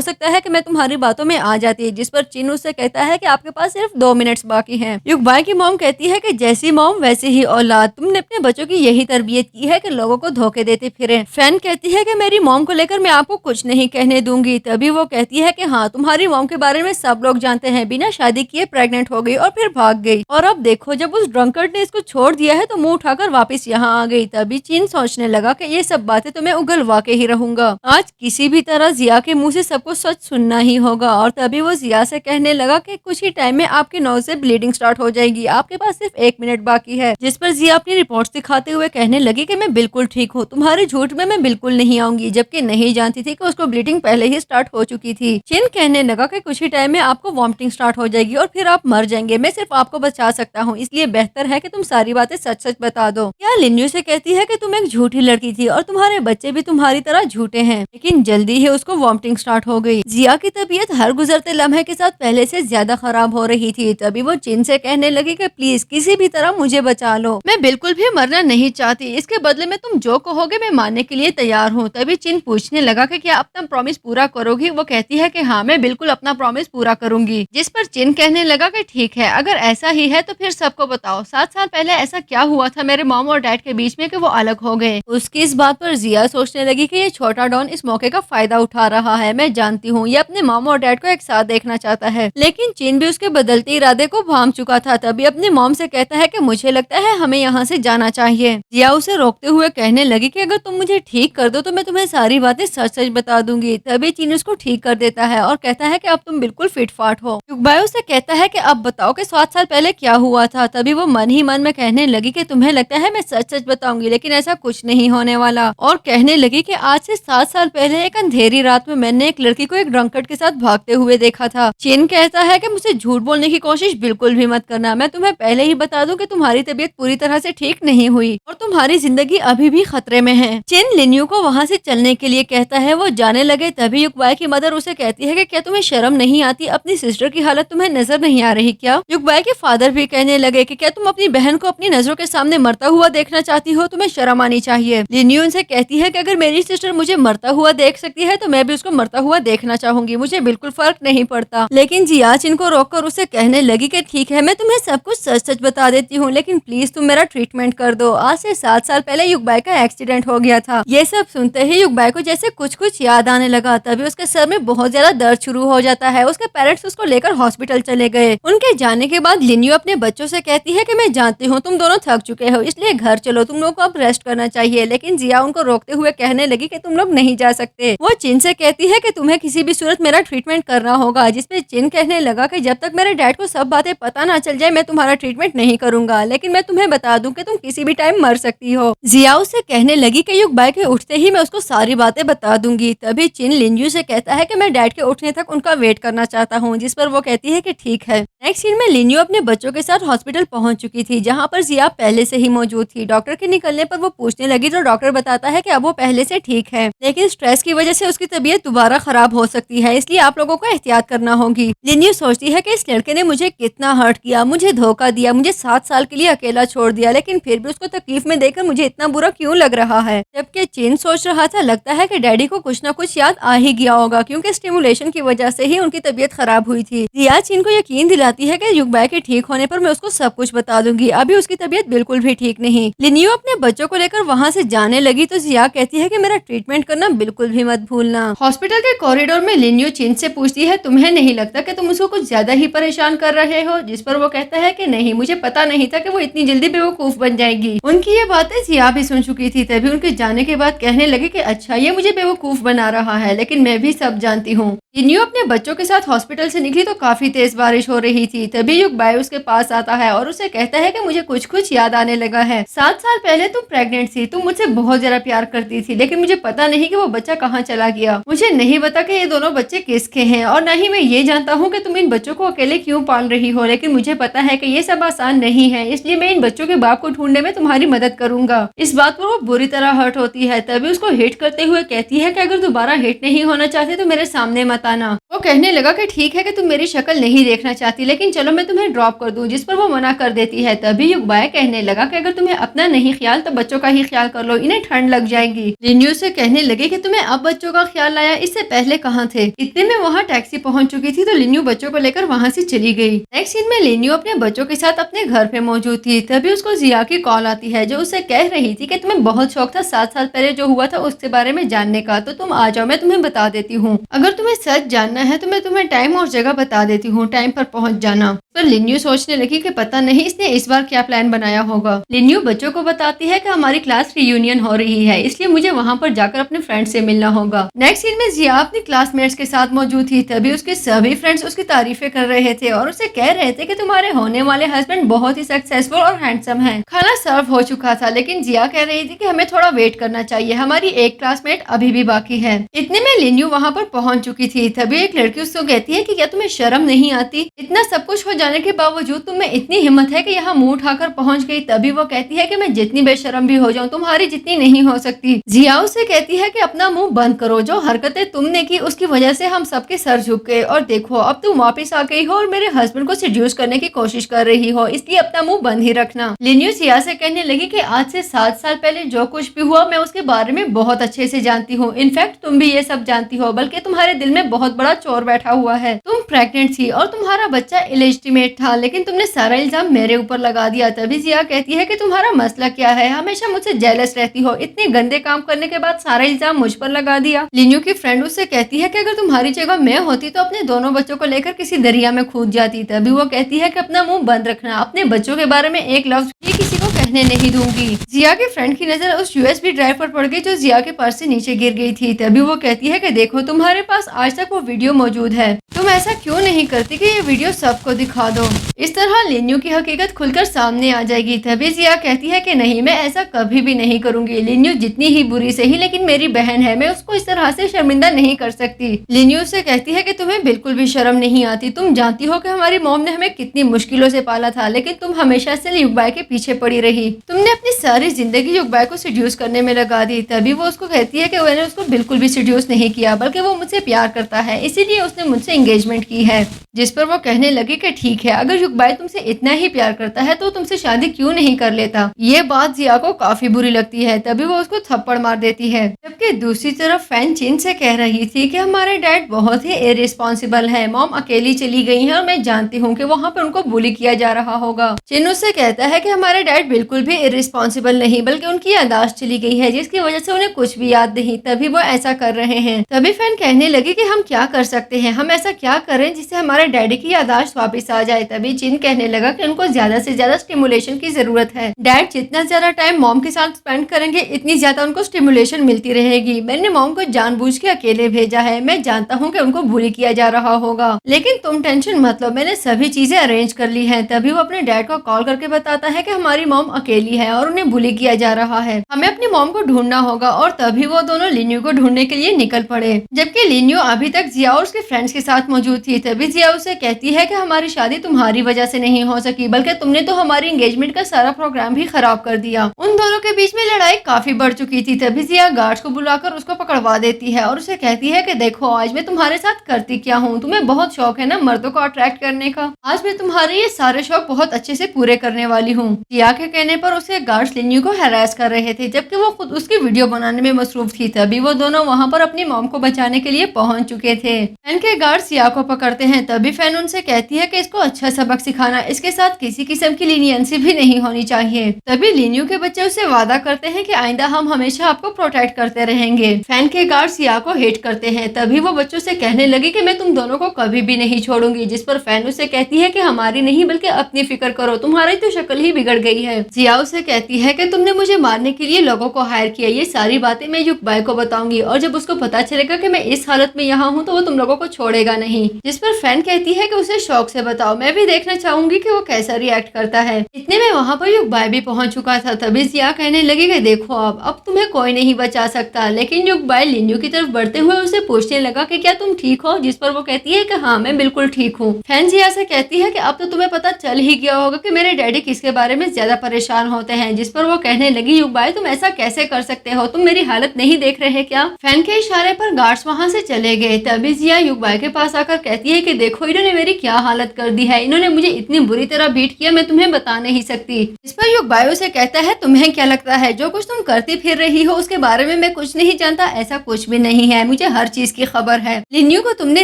सकता है कि मैं तुम्हारी बातों में आ जाती। जिस पर चिन उससे कहता है कि आपके पास सिर्फ 2 मिनट्स बाकी हैं। युगबाई की मॉम कहती है कि जैसी मॉम वैसी ही औलाद, तुमने अपने बच्चों की यही तरबियत की है कि लोगों को धोखे देते फिरे। फैन कहती है कि मेरी मॉम को लेकर मैं आपको कुछ नहीं कहने दूंगी। तभी वो कहती है कि हाँ, तुम्हारी मॉम के बारे में सब लोग जानते हैं, बिना शादी किए प्रेग्नेंट हो गई और फिर भाग गई। और अब देखो, जब उस ड्रंकर्ड ने इसको छोड़ दिया है तो मुंह उठाकर वापस यहाँ आ गई। तभी चीन सोचने लगा कि ये सब बातें तो मैं उगलवा के ही रहूंगा, आज किसी भी तरह जिया के मुंह से सबको सच सुनना ही होगा। और तभी वो जिया से कहने लगा कि कुछ ही टाइम में आपके नोज से ब्लीडिंग स्टार्ट हो जाएगी, आपके पास सिर्फ 1 मिनट बाकी है। जिस पर जिया अपनी रिपोर्ट्स दिखाते हुए कहने लगी कि मैं बिल्कुल ठीक हूँ, तुम्हारे झूठ में मैं बिल्कुल नहीं आऊंगी, जबकि नहीं जानती थी कि उसको ब्लीडिंग पहले ही स्टार्ट हो चुकी थी। चिन कहने लगा कि कुछ ही टाइम में आपको वॉमिटिंग स्टार्ट हो जाएगी और फिर आप मर जाएंगे, मैं सिर्फ आपको बचा सकता हूँ, इसलिए बेहतर है कि तुम सारी बातें सच सच बता दो। या लिन्यू से कहती है कि तुम एक झूठी लड़की थी और तुम्हारे बच्चे भी तुम्हारी तरह झूठे हैं। लेकिन जल्दी ही उसको वॉमिटिंग स्टार्ट हो गई। जिया की तबीयत हर गुजरते लम्हे के साथ पहले से ज्यादा खराब हो रही थी। तभी वो चिन से कहने लगी कि प्लीज किसी भी तरह मुझे बचा लो, मैं बिल्कुल भी मरना नहीं चाहती, इसके बदले में तुम जो कहोगे मैं मानने के लिए तैयार हूँ। तभी चिन पूछने लगा कि क्या अपना प्रॉमिस पूरा करोगी? वो कहती है कि हाँ, मैं बिल्कुल अपना प्रॉमिस पूरा करूंगी। जिस पर चिन कहने लगा कि ठीक है, अगर ऐसा ही है तो फिर सबको बताओ 7 साल पहले ऐसा क्या हुआ था मेरे मॉम और डैड के बीच में कि वो अलग हो गए। उसकी इस बात पर जिया सोचने लगी कि ये छोटा डॉन इस मौके का फायदा उठा रहा है, मैं जानती हूँ ये अपने मॉम और डैड को एक साथ देखना चाहता है। लेकिन चिन भी उसके बदलते इरादे को भांप चुका था। तभी अपनी मॉम से कहता है कि मुझे लगता है हमें यहाँ से जाना चाहिए। जिया उसे रोकते हुए कहने लगी कि अगर तुम मुझे ठीक कर दो तो मैं तुम्हें सारी बातें सच सच बता दूंगी। तभी चिन उसको ठीक कर देता है और कहता है कि अब तुम बिल्कुल फिट फाट हो। युगबाई उसे कहता है कि अब बताओ कि 7 साल पहले क्या हुआ था। तभी वो मन ही मन में कहने लगी कि तुम्हें लगता है मैं सच सच बताऊंगी, लेकिन ऐसा कुछ नहीं होने वाला। और कहने लगी कि आज से 7 साल पहले एक अंधेरी रात में मैंने एक लड़की को एक ड्रंकर्ड के साथ भागते हुए देखा था। चिन कहता है कि मुझे झूठ बोलने की कोशिश बिल्कुल भी मत करना, मैं तुम्हें पहले ही बता दूं कि तुम्हारी तबीयत पूरी तरह से ठीक नहीं हुई और तुम्हारी जिंदगी अभी भी खतरे में है। चिन लिन्यू को वहाँ से चलने के लिए कहता है। वो जाने लगे। तभी युगबाई की मदर उसे कहती है कि क्या तुम्हें शर्म नहीं आती? अपनी सिस्टर की हालत तुम्हें नजर नहीं आ रही क्या? युगबाई के फादर भी कहने लगे कि क्या तुम अपनी बहन को अपनी नजरों के सामने मरता हुआ देखना चाहती हो? तुम्हें शर्म आनी चाहिए। लिन्यू उनसे कहती है कि अगर मेरी सिस्टर मुझे मरता हुआ देख सकती है तो मैं भी उसको मरता हुआ देखना चाहूंगी, मुझे बिल्कुल फर्क नहीं पड़ता। लेकिन जिया चिन को रोककर उसे कहने लगी कि ठीक है, मैं तुम्हें सब कुछ सच सच बता देती हूँ, लेकिन प्लीज तुम मेरा ट्रीटमेंट कर दो। आज से 7 साल पहले युगबाई का एक्सीडेंट हो गया था। ये सब सुनते ही युगबाई को जैसे कुछ कुछ याद आने लगा। तभी उसके सर में बहुत ज्यादा दर्द शुरू हो जाता है। उसके पेरेंट्स उसको लेकर हॉस्पिटल चले गए। उनके जाने के बाद लिन्यू अपने बच्चों से कहती है कि मैं जानती हूँ तुम दोनों थक चुके हो, इसलिए घर चलो, तुम लोग को अब रेस्ट करना चाहिए। लेकिन जिया उनको रोकते हुए कहने लगी कि तुम लोग नहीं जा सकते। वो चिन से कहती है कि तुम्हें किसी भी सूरत मेरा ट्रीटमेंट करना होगा। जिसपे चिन कहने लगा कि जब तक मेरे डैड को सब बातें पता ना चल जाए मैं तुम्हारा ट्रीटमेंट नहीं करूंगा, लेकिन मैं तुम्हें बता दूं कि तुम किसी भी टाइम मर सकती हो। जिया उससे कहने लगी कि युगबाई के उठते ही मैं उसको सारी बातें बता दूंगी। तभी चिन लिन्यू से कहता है कि मैं डैड के उठने तक उनका वेट करना चाहता हूँ। जिस पर वो कहती है कि ठीक है। नेक्स्ट सीन में लिन्यू अपने बच्चों के साथ हॉस्पिटल पहुंच चुकी थी, जहाँ पर जिया पहले से ही मौजूद थी। डॉक्टर के निकलने पर वो पूछने लगी तो डॉक्टर बताता है कि अब वो पहले से ठीक है, लेकिन स्ट्रेस की वजह से उसकी तबीयत दोबारा खराब हो सकती है, इसलिए आप लोगों को एहतियात करना होगी। लिन्यू सोचती है कि इस लड़के ने मुझे कितना हर्ट किया, मुझे धोखा दिया, मुझे 7 साल के लिए अकेला छोड़ दिया, लेकिन फिर भी उसको तकलीफ में देखकर मुझे इतना बुरा क्यों लग रहा है। जबकि चिन सोच रहा था लगता है कि डैडी को कुछ ना कुछ याद आ ही गया होगा, क्योंकि स्टिमुलेशन की वजह से ही उनकी तबीयत खराब हुई थी। जिया चिन को यकीन दिलाती है कि युगबाई के ठीक होने पर मैं उसको सब कुछ बता दूंगी, अभी उसकी तबीयत बिल्कुल भी ठीक नहीं। लिन्यू अपने बच्चों को लेकर वहाँ से जाने लगी तो जिया कहती है कि मेरा ट्रीटमेंट करना बिल्कुल भी मत भूलना। हॉस्पिटल के कॉरिडोर में लिन्यू चिन से पूछती है तुम्हें नहीं लगता कि तुम उसको कुछ ज्यादा ही परेशान कर रहे हो? जिस पर वो कहता है कि नहीं, मुझे पता नहीं था कि वो इतनी जल्दी बेवकूफ बन जाएगी। उनकी ये बातें जिया भी सुन चुकी थी। तभी उनके जाने के बाद कहने लगे कि अच्छा, ये मुझे बेवकूफ बना रहा है, लेकिन मैं भी सब जानती हूँ। लिन्यू अपने बच्चों के साथ हॉस्पिटल से निकली तो काफी तेज बारिश हो रही थी। तभी युग बाय उसके पास आता है और उसे कहता है कि मुझे कुछ कुछ याद आने लगा है। 7 साल पहले तुम प्रेग्नेंट थी, तुम मुझसे बहुत ज्यादा प्यार करती थी, लेकिन मुझे पता नहीं कि वो बच्चा कहाँ चला गया। मुझे नहीं पता कि ये दोनों बच्चे किसके हैं और न ही मैं ये जानता हूँ कि तुम इन बच्चों को अकेले क्यों पाल रही हो, लेकिन मुझे पता है कि ये सब आसान नहीं है, इसलिए मैं इन बच्चों के बाप को ढूंढने में तुम्हारी मदद करूंगा। इस बात पर वो बुरी तरह हर्ट होती है। तभी उसको हिट करते हुए कहती है कि अगर दोबारा हिट नहीं होना चाहते तो मेरे सामने मत आना। वो कहने लगा कि ठीक है कि तुम मेरी शक्ल नहीं देखना चाहती, लेकिन चलो मैं तुम्हें ड्रॉप कर दूं, जिस पर वो मना कर देती है। तभी युगबाय कहने लगा कि अगर तुम्हें अपना नहीं ख्याल तो बच्चों का ही ख्याल कर लो, इन्हें ठंड लग जाएगी। लिन्यू से कहने लगे कि तुम्हें अब बच्चों का ख्याल आया, इससे पहले कहाँ थे। इतने में वहाँ टैक्सी पहुंच चुकी थी तो लिन्यू बच्चों को लेकर वहाँ से चली गई। नेक्स्ट सीन में लिन्यू अपने बच्चों के साथ अपने घर पे मौजूद थी। तभी उसको जिया की कॉल आती है जो उसे कह रही थी कि तुम्हें बहुत शौक था 7 साल पहले जो हुआ था उसके बारे में जानने का, तो तुम आ जाओ, मैं तुम्हें बता देती हूँ। अगर तुम्हें सच जानना है तो मैं तुम्हें टाइम और जगह बता देती हूँ, टाइम पर पहुंच जाना। पर लिन्यू सोचने लगी कि पता नहीं इसने इस बार क्या प्लान बनाया होगा। लिन्यू बच्चों को बताती है कि हमारी क्लास रियूनियन हो रही है, इसलिए मुझे वहाँ पर जाकर अपने फ्रेंड से मिलना होगा। नेक्स्ट सीन में जिया अपनी क्लासमेट्स के साथ मौजूद थी। तभी उसके सभी फ्रेंड्स उसकी तारीफें कर रहे थे और उसे कह रहे थे कि तुम्हारे होने वाले हस्बैंड बहुत ही सक्सेसफुल और हैंडसम है। खाना सर्व हो चुका था, लेकिन जिया कह रही थी कि हमें थोड़ा वेट करना चाहिए, हमारी एक क्लासमेट अभी भी बाकी है। इतने में लिन्यू वहाँ पर पहुंच चुकी थी। तभी एक लड़की उसको कहती है कि क्या तुम्हें शर्म नहीं आती, इतना सब कुछ हो जाने के बावजूद तुम में इतनी हिम्मत है कि यहाँ मुंह उठाकर पहुंच गई। तभी वो कहती है कि मैं जितनी बेशरम भी हो जाऊं तुम्हारी जितनी नहीं हो सकती। जिया उसे कहती है कि अपना मुंह बंद करो, जो हरकतें तुमने की उसकी वजह से हम सबके सर झुक गए, और देखो अब तुम वापस आ गई हो और मेरे हस्बैंड को सेड्यूस करने की कोशिश कर रही हो, इसलिए अपना मुंह बंद ही रखना। लिन्यू जिया से कहने लगी कि आज से 7 साल पहले जो कुछ भी हुआ मैं उसके बारे में बहुत अच्छे से जानती हूँ। इनफैक्ट तुम भी ये सब जानती हो, बल्कि तुम्हारे दिल में बहुत बड़ा चोर बैठा हुआ है। तुम प्रेग्नेंट थी और तुम्हारा बच्चा इलेजिटिमेट था, लेकिन तुमने सारा इल्जाम मेरे ऊपर लगा दिया। तभी जिया कहती है कि तुम्हारा मसला क्या है, हमेशा मुझसे जेलस रहती हो, इतने गंदे काम करने के बाद सारा इल्जाम मुझ पर लगा दिया। लिन्यू की फ्रेंड उससे कहती है कि अगर तुम्हारी जगह मैं होती तो अपने दोनों बच्चों को लेकर किसी दरिया में कूद जाती। तभी वो कहती है कि अपना मुंह बंद रखना, अपने बच्चों के बारे में एक लफ्ज भी किसी को कहने नहीं दूंगी। जिया के फ्रेंड की नजर उस यूएसबी ड्राइव पर पड़ गई जो जिया के पर्स से नीचे गिर गई थी। तभी वो कहती है कि देखो तुम्हारे पास आज तक वो वीडियो मौजूद है, तुम ऐसा क्यों नहीं करती कि ये वीडियो सबको दिखा दो, इस तरह लिन्यू की हकीकत खुलकर सामने आ जाएगी। तभी जिया कहती है कि नहीं, मैं ऐसा कभी भी नहीं करूंगी। लिन्यू जितनी ही बुरी सही लेकिन मेरी बहन है, मैं उसको इस तरह से शर्मिंदा नहीं कर सकती। लिन्यू से कहती है कि तुम्हें बिल्कुल भी शर्म नहीं आती, तुम जानती हो कि हमारी मॉम ने हमें कितनी मुश्किलों से पाला था, लेकिन तुम हमेशा से युगबाई के पीछे पड़ी रही, तुमने अपनी सारी जिंदगी युगबाई को सेड्यूस करने में लगा दी। तभी वो उसको कहती है कि मैंने उसको बिल्कुल भी सेड्यूस नहीं किया, बल्कि वो मुझसे प्यार करता है, इसीलिए उसने मुझसे एंगेजमेंट की है। जिस पर वो कहने लगी कि ठीक है, अगर युगबाई तुमसे इतना ही प्यार करता है तो तुमसे शादी क्यों नहीं कर लेता। ये बात जिया को काफी बुरी लगती है। तभी वो उसको थप्पड़ मार देती है। जबकि दूसरी तरफ फैन चिन से कह रही थी कि हमारे डैड बहुत ही इररिस्पॉन्सिबल है, मॉम अकेली चली गई है और मैं जानती हूँ कि वहाँ पर उनको बुली किया जा रहा होगा। चिन उससे कहता है कि हमारे डैड बिल्कुल भी इररिस्पॉन्सिबल नहीं, बल्कि उनकी यादाश्त चली गई है, जिसकी वजह से उन्हें कुछ भी याद नहीं, तभी वो ऐसा कर रहे हैं। तभी फैन कहने लगी कि हम क्या कर सकते हैं, हम ऐसा क्या करें जिससे हमारे डैडी की यादाश्त वापस आ जाए। तभी चिन कहने लगा कि उनको ज्यादा से ज्यादा स्टिमुलेशन की जरूरत है, डैड जितना ज्यादा टाइम मॉम के साथ स्पेंड करेंगे इतनी ज्यादा उनको स्टिमुलेशन मिलती रहेगी। मैंने मॉम को जानबूझ के अकेले भेजा है, मैं जानता हूँ कि उनको बुली किया जा रहा होगा, लेकिन तुम टेंशन मत लो, मैंने सभी चीजें अरेंज कर ली हैं। तभी वो अपने डैड को कॉल करके बताता है कि हमारी मॉम अकेली है और उन्हें बुली किया जा रहा है, हमें अपनी मॉम को ढूंढना होगा। और तभी वो दोनों लिन्यू को ढूंढने के लिए निकल पड़े, जबकि लिन्यू अभी तक जिया और उसके फ्रेंड्स के साथ मौजूद थी। तभी जिया उसे कहती है कि हमारी शादी तुम्हारी वजह से नहीं हो सकी, बल्कि तुमने तो हमारी एंगेजमेंट का सारा प्रोग्राम भी खराब कर दिया। उन दोनों के बीच में लड़ाई काफी बढ़ चुकी थी। तभी जिया गार्ड्स को बुलाकर उसको पकड़वा देती है और उसे कहती है कि देखो आज मैं तुम्हारे साथ करती क्या हूँ, तुम्हें बहुत शौक है ना मर्दों को अट्रैक्ट करने का, आज मैं तुम्हारे ये सारे शौक बहुत अच्छे से पूरे करने वाली हूँ। जिया के कहने पर उसे गार्ड्स लिन्यू को हैरास कर रहे थे, जबकि वो खुद उसकी वीडियो बनाने में मसरूफ थी। तभी वो दोनों वहाँ पर अपनी मॉम को बचाने के लिए पहुंच चुके थे। फैन के गार्ड्स जिया को पकड़ते हैं। तभी तभी फैन उनसे कहती है कि इसको अच्छा सबक सिखाना, इसके साथ किसी किस्म की लीनियंसी भी नहीं होनी चाहिए। तभी लिन्यू के बच्चे उससे वादा करते हैं कि आइंदा हम हमेशा आपको प्रोटेक्ट करते रहेंगे। फैन के गार्ड सिया को हेट करते हैं। तभी वो बच्चों से कहने लगी कि मैं तुम दोनों को कभी भी नहीं छोड़ूंगी, जिस पर फैन उससे कहती है कि हमारी नहीं बल्कि अपनी फिक्र करो, तुम्हारी तो शक्ल ही बिगड़ गई है। सिया उससे कहती है कि तुमने मुझे मारने के लिए लोगों को हायर किया, ये सारी बातें मैं युगबाई को बताऊंगी और जब उसको पता चलेगा कि मैं इस हालत में यहाँ हूँ तो वो तुम लोगों को छोड़ेगा नहीं। जिस पर फैन कहती है कि उसे शौक से बताओ, मैं भी देखना चाहूंगी कि वो कैसा रिएक्ट करता है। इतने में वहाँ पर युगबाई भी पहुंच चुका था। तभी सिया कहने लगी कि देखो अब तुम्हें कोई नहीं बचा सकता। लेकिन युगबाई लिन्यू की तरफ बढ़ते हुए उसे पूछने लगा कि क्या तुम ठीक हो, जिस पर वो कहती है कि हाँ मैं बिल्कुल ठीक हूँ। फैन सिया से कहती है कि अब तो तुम्हें पता चल ही गया होगा कि मेरे डैडी किसके बारे में ज्यादा परेशान होते हैं। जिस पर वो कहने लगी युगबाई तुम ऐसा कैसे कर सकते हो, तुम मेरी हालत नहीं देख रहे क्या। फैन के इशारे पर गार्ड्स वहाँ से चले गए। तभी सिया युगबाई के पास आकर कहती है कि देखो इन्होंने मेरी क्या हालत कर दी है, इन्होंने मुझे इतनी बुरी तरह बीट किया मैं तुम्हें बता नहीं सकती। इस पर युगबाई उसे कहता है तुम्हें क्या लगता है जो कुछ तुम करती फिर रही हो उसके बारे में मैं कुछ नहीं जानता, ऐसा कुछ भी नहीं है, मुझे हर चीज की खबर है। लिन्यू को तुमने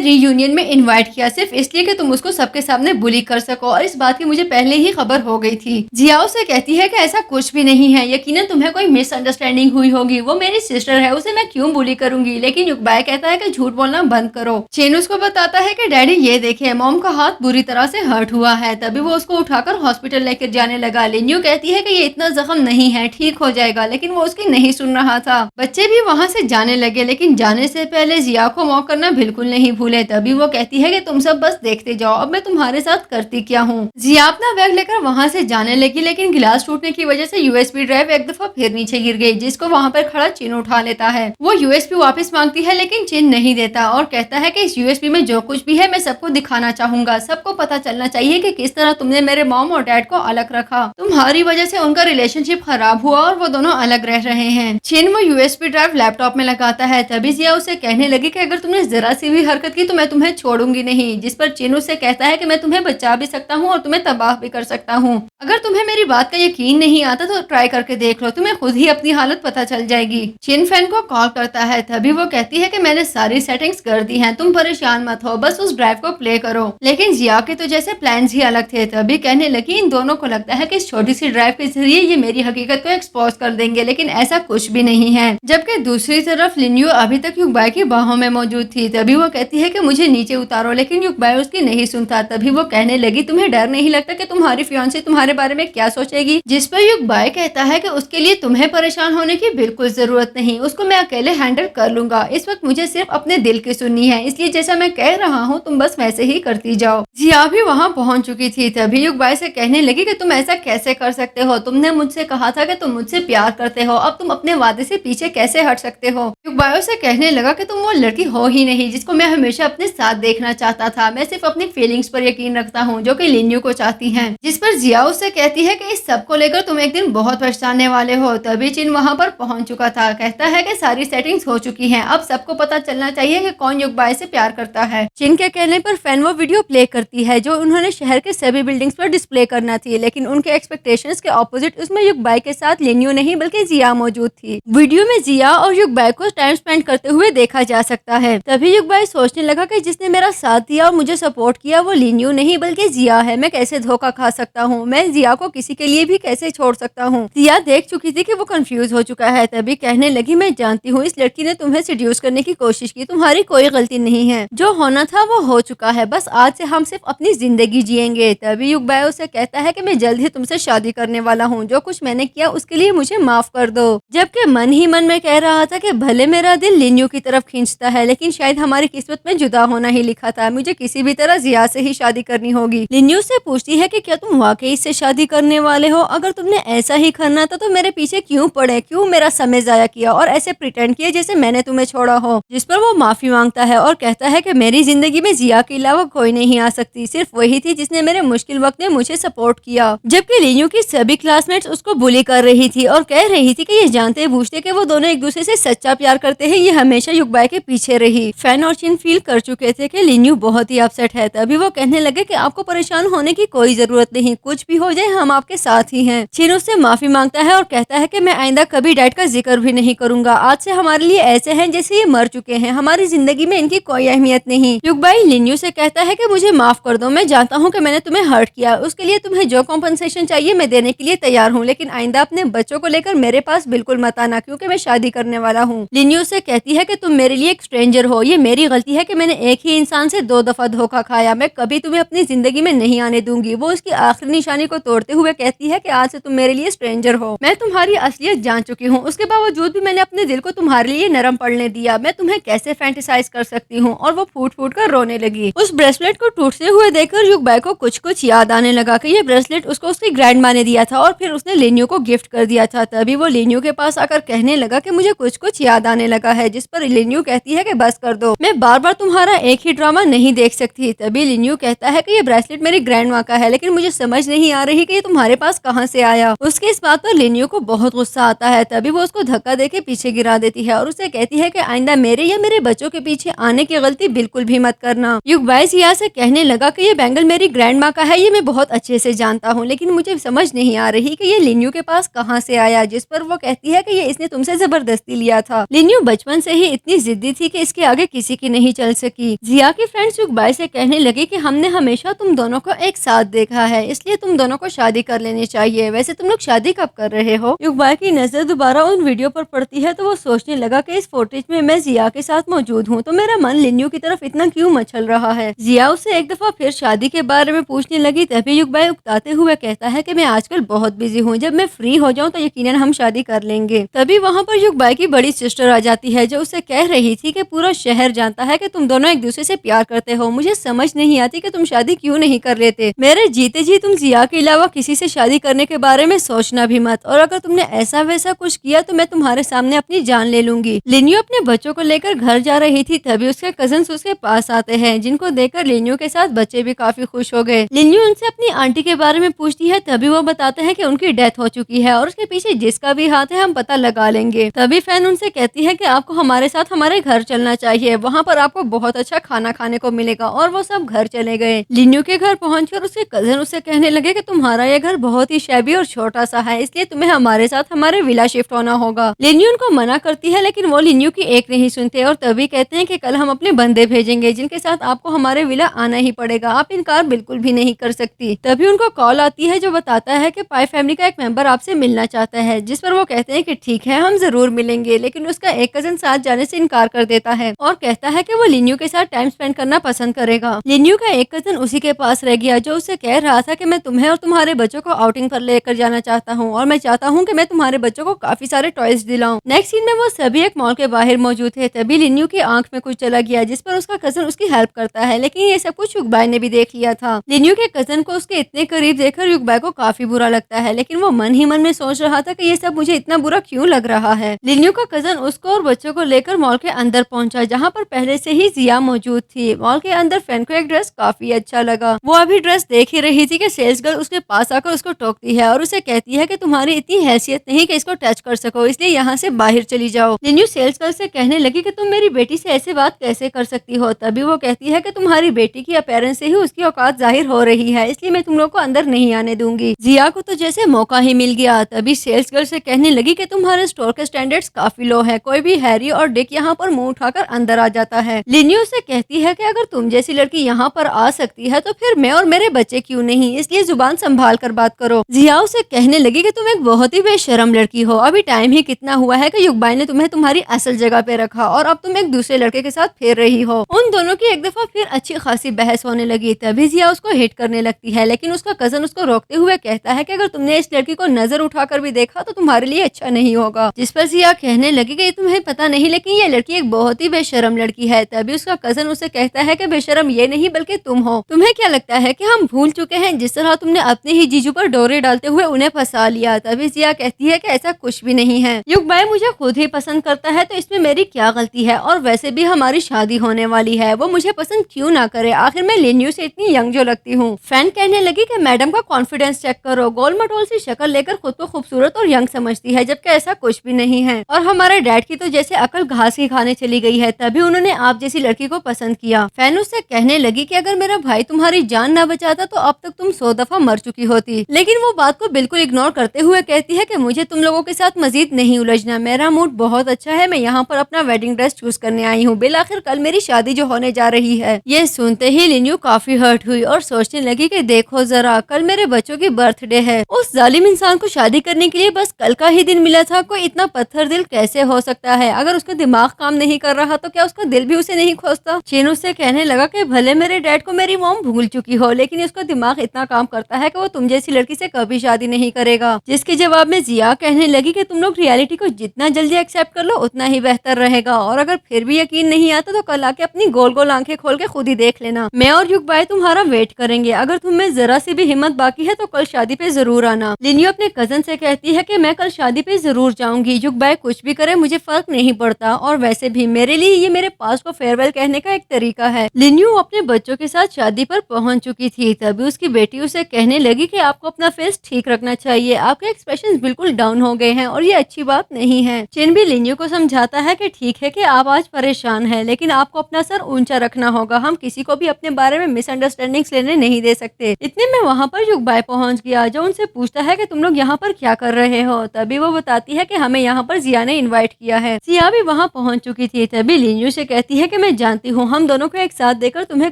रीयूनियन में इनवाइट किया सिर्फ इसलिए कि तुम उसको सबके सामने बुली कर सको और इस बात की मुझे पहले ही खबर हो गई थी। जियाओ से कहती है कि ऐसा कुछ भी नहीं है, यकीनन तुम्हें कोई मिसअंडरस्टैंडिंग हुई होगी, वो मेरी सिस्टर है, उसे मैं क्यों बुली करूंगी। लेकिन युगबाई कहता है कि झूठ बोलना बंद करो। चेन उसको बताता है कि डैडी ये देखे मॉम का हाथ बुरी तरह से हर्ट हुआ है। तभी वो उसको उठाकर हॉस्पिटल लेकर जाने लगा। लिन्यू कहती है कि ये इतना जख्म नहीं है, ठीक हो जाएगा, लेकिन वो उसकी नहीं सुन रहा था। बच्चे भी वहाँ से जाने लगे लेकिन जाने से पहले जिया को वॉक करना बिल्कुल नहीं भूले। तभी वो कहती है कि तुम सब बस देखते जाओ, अब मैं तुम्हारे साथ करती क्या हूँ। जिया अपना बैग लेकर वहाँ से जाने लगी लेकिन गिलास टूटने की वजह से यूएसबी ड्राइव एक दफा फिर नीचे गिर गई, जिसको वहाँ पर खड़ा चिन उठा लेता है। वो यूएसबी वापस मांगती है लेकिन चिन नहीं देता और कहता है कि इस यूएसबी में जो कुछ भी है मैं सबको दिखाना चाहूंगा, सबको पता चलना चाहिए कि किस तरह तुमने मेरे मॉम और डैड को अलग रखा, तुम्हारी वजह से उनका रिलेशनशिप खराब हुआ और वो दोनों अलग रह रहे हैं। चिन वो यूएसबी ड्राइव लैपटॉप में लगाता है। तभी जिया उसे कहने लगी कि अगर तुमने जरा सी भी हरकत की तो मैं तुम्हें छोड़ूंगी नहीं। जिस पर चिन उसे कहता है कि मैं तुम्हें बचा भी सकता हूँ और तुम्हें तबाह भी कर सकता हूँ, अगर तुम्हें मेरी बात का यकीन नहीं आता तो ट्राई करके देख लो, तुम्हें खुद ही अपनी हालत पता चल जाएगी। चिन फैन को कॉल करता है। तभी वो कहती है कि मैंने सारी सेटिंग्स कर दी हैं, तुम परेशान मत हो, बस उस ड्राइव को प्ले करो। लेकिन जिया के तो जैसे प्लान्स ही अलग थे। तभी कहने लगी इन दोनों को लगता है कि इस छोटी सी ड्राइव के जरिए ये मेरी हकीकत को एक्सपोज कर देंगे, लेकिन ऐसा कुछ भी नहीं है। जबकि दूसरी तरफ लिन्यू अभी तक युगबाई की बाहों में मौजूद थी। तभी वो कहती है कि मुझे नीचे उतारो, लेकिन युगबाई उसकी नहीं सुनता। तभी वो कहने लगी तुम्हें डर नहीं लगता कि तुम्हारी फियांसी तुम्हारे बारे में क्या सोचेगी। जिस पर युगबाई कहता है कि उसके लिए तुम्हें परेशान होने की बिल्कुल जरूरत नहीं, उसको मैं अकेले हैंडल कर लूंगा, इस वक्त मुझे सिर्फ अपने दिल की सुननी है, इसलिए जैसा मैं कह रहा हूँ तुम बस वैसे ही करती जाओ। जिया भी वहाँ पहुँच चुकी थी। तभी युगबाई से कहने लगी कि तुम ऐसा कैसे कर सकते हो, तुमने मुझसे कहा था कि तुम मुझसे प्यार करते हो, अब तुम अपने वादे से पीछे कैसे हट सकते हो। युगबाई से कहने लगा कि तुम वो लड़की हो ही नहीं जिसको मैं हमेशा अपने साथ देखना चाहता था, मैं सिर्फ अपनी फीलिंग्स पर यकीन रखता हूँ जो कि लिन्यू को चाहती है। जिस पर जिया उससे कहती है कि इस सब को लेकर तुम एक दिन बहुत पछताने वाले हो। तभी चिन वहाँ पर पहुँच चुका था। कहता है कि सारी सेटिंग्स हो चुकी हैं, अब सबको पता चलना चाहिए कि कौन युगबाई से प्यार करता है। चिन के कहने पर फैन वो वीडियो प्ले करती है जो उन्होंने शहर के सभी बिल्डिंग्स पर डिस्प्ले करना थी, लेकिन उनके एक्सपेक्टेशंस के ऑपोजिट उसमें युगबाई के साथ लिन्यू नहीं बल्कि जिया मौजूद थी। वीडियो में जिया और युगबाई को टाइम स्पेंड करते हुए देखा जा सकता है। तभी युगबाई सोचने लगा कि जिसने मेरा साथ दिया और मुझे सपोर्ट किया वो लिन्यू नहीं बल्कि जिया है, मैं कैसे धोखा खा सकता हूँ, मैं जिया को किसी के लिए भी कैसे छोड़ सकता हूँ। जिया देख चुकी थी कि वो कंफ्यूज हो चुका है। तभी कहने लगी मैं जानती हूँ इस लड़की ने तुम्हें सिड्यूस करने की कोशिश की, तुम्हारी कोई गलती नहीं है, जो होना था वो हो चुका है, बस आज से हम सिर्फ अपनी जिंदगी जिएंगे। तभी युगबाई उसे कहता है कि मैं जल्द ही तुमसे शादी करने वाला हूँ, जो कुछ मैंने किया उसके लिए मुझे माफ कर दो। जबकि मन ही मन में कह रहा था कि भले मेरा दिल लिन्यू की तरफ खींचता है लेकिन शायद हमारी किस्मत में जुदा होना ही लिखा था, मुझे किसी भी तरह जिया से ही शादी करनी होगी। लिन्यू से पूछती है कि क्या तुम वाकई इससे शादी करने वाले हो, अगर तुमने ऐसा ही करना था तो मेरे पीछे क्यों पड़े, क्यों मेरा समय जाया किया और ऐसे प्रिटेंड किया जैसे मैंने तुम्हें छोड़ा हो। जिस पर वो माफी मांगता है और कहता है कि मेरी जिंदगी में जिया के अलावा कोई नहीं आ सकती, सिर्फ वही थी जिसने मेरे मुश्किल वक्त में मुझे सपोर्ट किया। जबकि लिन्यू की सभी क्लासमेट्स उसको बुली कर रही थी और कह रही थी कि ये जानते बूझते कि वो दोनों एक दूसरे से सच्चा प्यार करते हैं, ये हमेशा युगबाई के पीछे रही। फैन और चिन फील कर चुके थे कि लिन्यू बहुत ही अपसेट है। तभी वो कहने लगे कि आपको परेशान होने की कोई जरूरत नहीं, कुछ भी हो जाए हम आपके साथ ही हैं। छिन उससे माफी मांगता है और कहता है कि मैं आइंदा कभी डैड का जिक्र भी नहीं करूंगा। आज से हमारे लिए ऐसे हैं जैसे ये मर चुके हैं, हमारी जिंदगी में इनकी कोई अहमियत नहीं। युगबाई लिन्यू से कहता है कि मुझे माफ कर दो, मैं जानता हूँ कि मैंने तुम्हें हर्ट किया, उसके लिए तुम्हें जो कॉम्पनसेशन चाहिए मैं देने के लिए तैयार हूँ, लेकिन आइंदा अपने बच्चों को लेकर मेरे पास बिल्कुल मत आना क्योंकि मैं शादी करने वाला हूँ। लिन्यू से कहती है कि तुम मेरे लिए एक स्ट्रेंजर हो, ये मेरी गलती है कि मैंने एक ही इंसान से 2 दफा धोखा खाया, मैं कभी तुम्हें अपनी जिंदगी में नहीं आने दूंगी। वो उसकी आखिरी निशानी को तोड़ते हुए कहती है कि आज से तुम मेरे लिए स्ट्रेंजर हो, मैं तुम्हारी असलियत जान चुकी हूँ, उसके बावजूद भी मैंने अपने दिल को तुम्हारे लिए नरम पड़ने दिया, मैं तुम्हें कैसे फैंटिसाइज कर सकती हूँ। और वो फूट फूट कर रोने लगी। उस ब्रेसलेट को टूटते हुए देखकर युगबाई को कुछ कुछ याद आने लगा कि ये ब्रेसलेट उसको उसकी ग्रैंड माँ ने दिया था और फिर उसने लिन्यू को गिफ्ट कर दिया था। तभी वो लिन्यू के पास आकर कहने लगा कि मुझे कुछ कुछ याद आने लगा है, जिस पर लिन्यू कहती है कि बस कर दो, मैं बार बार तुम्हारा एक ही ड्रामा नहीं देख सकती। तभी लिन्यू कहता है कि ये ब्रेसलेट मेरी ग्रैंड माँ का है, लेकिन मुझे समझ नहीं आ रही कि ये तुम्हारे पास कहाँ से आया। उसके इस बात पर लिन्यू को बहुत गुस्सा आता है। तभी वो उसको धक्का देके पीछे गिरा देती है और उसे कहती है कि आइंदा मेरे या मेरे बच्चों के पीछे आने की गलती बिल्कुल भी मत करना। युगबाई सिया से कहने लगा कि ये बैंगल मेरी ग्रैंड माँ का है, ये मैं बहुत अच्छे से जानता हूँ, लेकिन मुझे समझ नहीं आ रही कि ये लिन्यू के पास कहाँ से आया। जिस पर वो कहती है कि ये इसने तुमसे जबरदस्ती लिया था। लिन्यू बचपन से ही इतनी जिद्दी थी कि इसके आगे किसी की नहीं चल सकी। जिया की फ्रेंड्स युगबाई से कहने लगी कि हमने हमेशा तुम दोनों को एक साथ देखा है, इसलिए तुम दोनों को शादी कर लेनी चाहिए। वैसे तुम लोग शादी कब कर रहे हो? युगबाई की नजर दोबारा उन वीडियो पर पड़ती है तो वो सोचने लगा कि इस फुटेज में मैं जिया के साथ मौजूद हूँ तो मेरा मन लिन्यू की तरफ इतना क्यों मचल रहा है। जिया उससे एक दफा फिर शादी के बारे में पूछने लगी। तभी युगबाई उकताते हुए कहता है कि मैं आजकल बहुत बिजी हूँ, जब मैं फ्री हो जाऊँ तो यकीनन हम शादी कर लेंगे। तभी वहाँ पर युगबाई की बड़ी सिस्टर आ जाती है जो उसे कह रही थी कि पूरा शहर जानता है कि तुम दोनों एक दूसरे से प्यार करते हो, मुझे समझ नहीं आती कि तुम शादी क्यों नहीं कर लेते। मेरे जीते जी तुम जिया के अलावा किसी से शादी करने के बारे में सोचना भी मत, और अगर तुमने ऐसा वैसा कुछ किया तो मैं तुम्हारे सामने अपनी जान ले लूंगी। लिन्यू अपने बच्चों को लेकर घर जा रही थी तभी उसके कजन्स उसके पास आते हैं, जिनको देखकर लिन्यू के साथ बच्चे भी काफी खुश हो गए। लिन्यू उनसे अपनी आंटी के बारे में पूछती है तभी वो बताते हैं कि उनकी डेथ हो चुकी है और उसके पीछे जिसका भी हाथ है हम पता लगा लेंगे। तभी फैन उनसे कहती है कि आपको हमारे साथ हमारे घर चलना चाहिए, वहाँ पर आपको बहुत अच्छा खाना खाने को मिलेगा। और वो सब घर चले गए। लिन्यू के घर पहुंचकर उसके कजन उससे कहने लगे कि तुम्हारा ये घर बहुत ही शैबी और छोटा सा है, इसलिए तुम्हें हमारे साथ हमारे विला शिफ्ट होना होगा। लिन्यू उनको मना करती है लेकिन वो लिन्यू की एक नहीं सुनते और तभी कहते हैं कि कल हम अपने बंदे भेजेंगे जिनके साथ आपको हमारे विला आना ही पड़ेगा, आप इनकार बिल्कुल भी नहीं कर सकती। तभी उनको कॉल आती है जो बताता है कि पाई फैमिली का एक मेंबर आपसे मिलना चाहता है, जिस पर वो कहते हैं कि ठीक है हम जरूर मिलेंगे। लेकिन उसका एक कजन साथ जाने से इनकार कर देता है और कहता है कि वो लिन्यू के साथ टाइम स्पेंड करना पसंद करेगा। लिन्यू का एक कजन उसी के पास रह गया जो उसे कह रहा था कि मैं तुम्हें और तुम्हारे बच्चों को आउटिंग पर लेकर जाना चाहता हूँ और मैं चाहता हूँ कि मैं तुम्हारे बच्चों को काफी सारे टॉयज दिलाऊं। नेक्स्ट सीन में वो सभी एक मॉल के बाहर मौजूद थे। तभी लिन्यू की आंख में कुछ चला गया जिस पर उसका कजन उसकी हेल्प करता है, लेकिन ये सब कुछ युगबाई ने भी देख लिया था। लिन्यू के कजन को उसके इतने करीब देखकर युगबाई को काफी बुरा लगता है, लेकिन वो मन ही मन में सोच रहा था कि ये सब मुझे इतना बुरा क्यों लग रहा है। लिन्यू का कजन उसको और बच्चों को लेकर मॉल के अंदर पहुंचा जहाँ पर पहले से ही जिया मौजूद थी। मॉल के अंदर फैन को एक ड्रेस काफी अच्छा लगा। वो अभी ड्रेस देख ही रही थी कि सेल्स गर्ल उसके पास आकर उसको टोकती है और उसे कहती है कि तुम्हारी इतनी हैसियत नहीं कि इसको टच कर सको, इसलिए यहाँ से बाहर चली जाओ। लिन्यू सेल्स गर्ल से कहने लगी कि तुम मेरी बेटी से ऐसे बात कैसे कर सकती हो। तभी वो कहती है कि तुम्हारी बेटी की अपीयरेंस से ही उसकी औकात जाहिर हो रही है, इसलिए मैं तुम लोग को अंदर नहीं आने दूंगी। जिया को तो जैसे मौका ही मिल गया। तभी सेल्स गर्ल से कहने लगी कि तुम्हारे स्टोर के स्टैंडर्ड्स काफी लो है, कोई भी हैरी और डिक यहाँ पर मुंह उठाकर अंदर आ जाता है। लिन्यू से कहती है कि अगर तुम जैसी लड़की यहाँ पर आ सकती है तो फिर मैं और मेरे बच्चे क्यों नहीं, इसलिए जुबान संभाल कर बात करो। जिया उसे कहने लगी कि तुम एक बहुत ही बेशरम लड़की हो, अभी टाइम ही कितना हुआ है कि युगबाई ने तुम्हें तुम्हारी असल जगह पे रखा और अब तुम एक दूसरे लड़के के साथ फेर रही हो। उन दोनों की एक दफा फिर अच्छी खासी बहस होने लगी। तभी जिया उसको हिट करने लगती है, लेकिन उसका कजन उसको रोकते हुए कहता है कि अगर तुमने इस लड़की को नजर उठाकर भी देखा तो तुम्हारे लिए अच्छा नहीं होगा। जिस पर जिया कहने लगी कि तुम्हें पता नहीं, लेकिन ये लड़की एक बहुत ही बेशरम लड़की है। तभी उसका कजन उसे कहता है कि बेशरम ये नहीं बल्कि तुम हो। तुम्हें क्या लगता है कि हम भूल चुके हैं जिस तरह तुमने अपने ही जीजू पर डोरे डालते हुए उन्हें फंसा लिया। तभी जिया कहती है कि ऐसा कुछ भी नहीं है, युगबाई मुझे खुद ही पसंद करता है तो इसमें मेरी क्या गलती है, और वैसे भी हमारी शादी होने वाली है, वो मुझे पसंद क्यों ना करे, आखिर मैं लिन्यू से इतनी यंग जो लगती हूँ। फैन कहने लगी कि मैडम का कॉन्फिडेंस चेक करो, गोल मटोल सी शक्ल लेकर खुद को खूबसूरत और यंग समझती है, जबकि ऐसा कुछ भी नहीं है। और हमारे डैड की तो जैसे अकल घास ही खाने चली गई है, तभी उन्होंने आप जैसी लड़की को पसंद किया। फैन उससे कहने लगी कि अगर मेरा भाई तुम्हारी जान ना बचाता तो अब तक तुम 100 दफा मर मर चुकी होती, लेकिन वो बात को बिल्कुल इग्नोर करते हुए कहती है कि मुझे तुम लोगों के साथ मजीद नहीं उलझना, मेरा मूड बहुत अच्छा है, मैं यहाँ पर अपना वेडिंग ड्रेस चूज करने आई हूँ, बिल आखिर कल मेरी शादी जो होने जा रही है। ये सुनते ही लिन्यू काफी हर्ट हुई और सोचने लगी कि देखो जरा, कल मेरे बच्चों की बर्थडे है, उस जालिम इंसान को शादी करने के लिए बस कल का ही दिन मिला था, कोई इतना पत्थर दिल कैसे हो सकता है? अगर उसका दिमाग काम नहीं कर रहा तो क्या उसका दिल भी उसे नहीं खोजता? चीन उससे कहने लगा कि भले मेरे डैड को मेरी मॉम भूल चुकी हो, लेकिन उसका दिमाग इतना काम करता है कि वो तुम जैसी लड़की से कभी शादी नहीं करेगा। जिसके जवाब में जिया कहने लगी कि तुम लोग रियलिटी को जितना जल्दी एक्सेप्ट कर लो उतना ही बेहतर रहेगा, और अगर फिर भी यकीन नहीं आता तो कल आके अपनी गोल गोल आंखें खोल के खुद ही देख लेना। मैं और युग भाई तुम्हारा वेट करेंगे, अगर तुम्हें जरा सी भी हिम्मत बाकी है तो कल शादी पे जरूर आना। लिन्यू अपने कजन से कहती है कि मैं कल शादी पे जरूर जाऊंगी, युग भाई कुछ भी करे मुझे फर्क नहीं पड़ता, और वैसे भी मेरे लिए ये मेरे पास को फेयरवेल कहने का एक तरीका है। लिन्यू अपने बच्चों के साथ शादी पर पहुंच चुकी थी, तभी उसकी बेटी उसे कहने लगी कि आपको अपना फेस ठीक रखना चाहिए, आपके एक्सप्रेशंस बिल्कुल डाउन हो गए हैं और ये अच्छी बात नहीं है। चिन भी लिन्यू को समझाता है कि ठीक है कि आप आज परेशान हैं, लेकिन आपको अपना सर ऊंचा रखना होगा, हम किसी को भी अपने बारे में मिसअंडरस्टैंडिंग्स लेने नहीं दे सकते। इतने में वहाँ पर युग बाय पहुँच गया, जो उनसे पूछता है कि तुम लोग यहाँ पर क्या कर रहे हो। तभी वो बताती है कि हमें यहाँ पर जिया ने इन्वाइट किया है। जिया भी वहाँ पहुँच चुकी थी, तभी लिन्यू से कहती है कि मैं जानती हूँ हम दोनों को एक साथ देखकर तुम्हें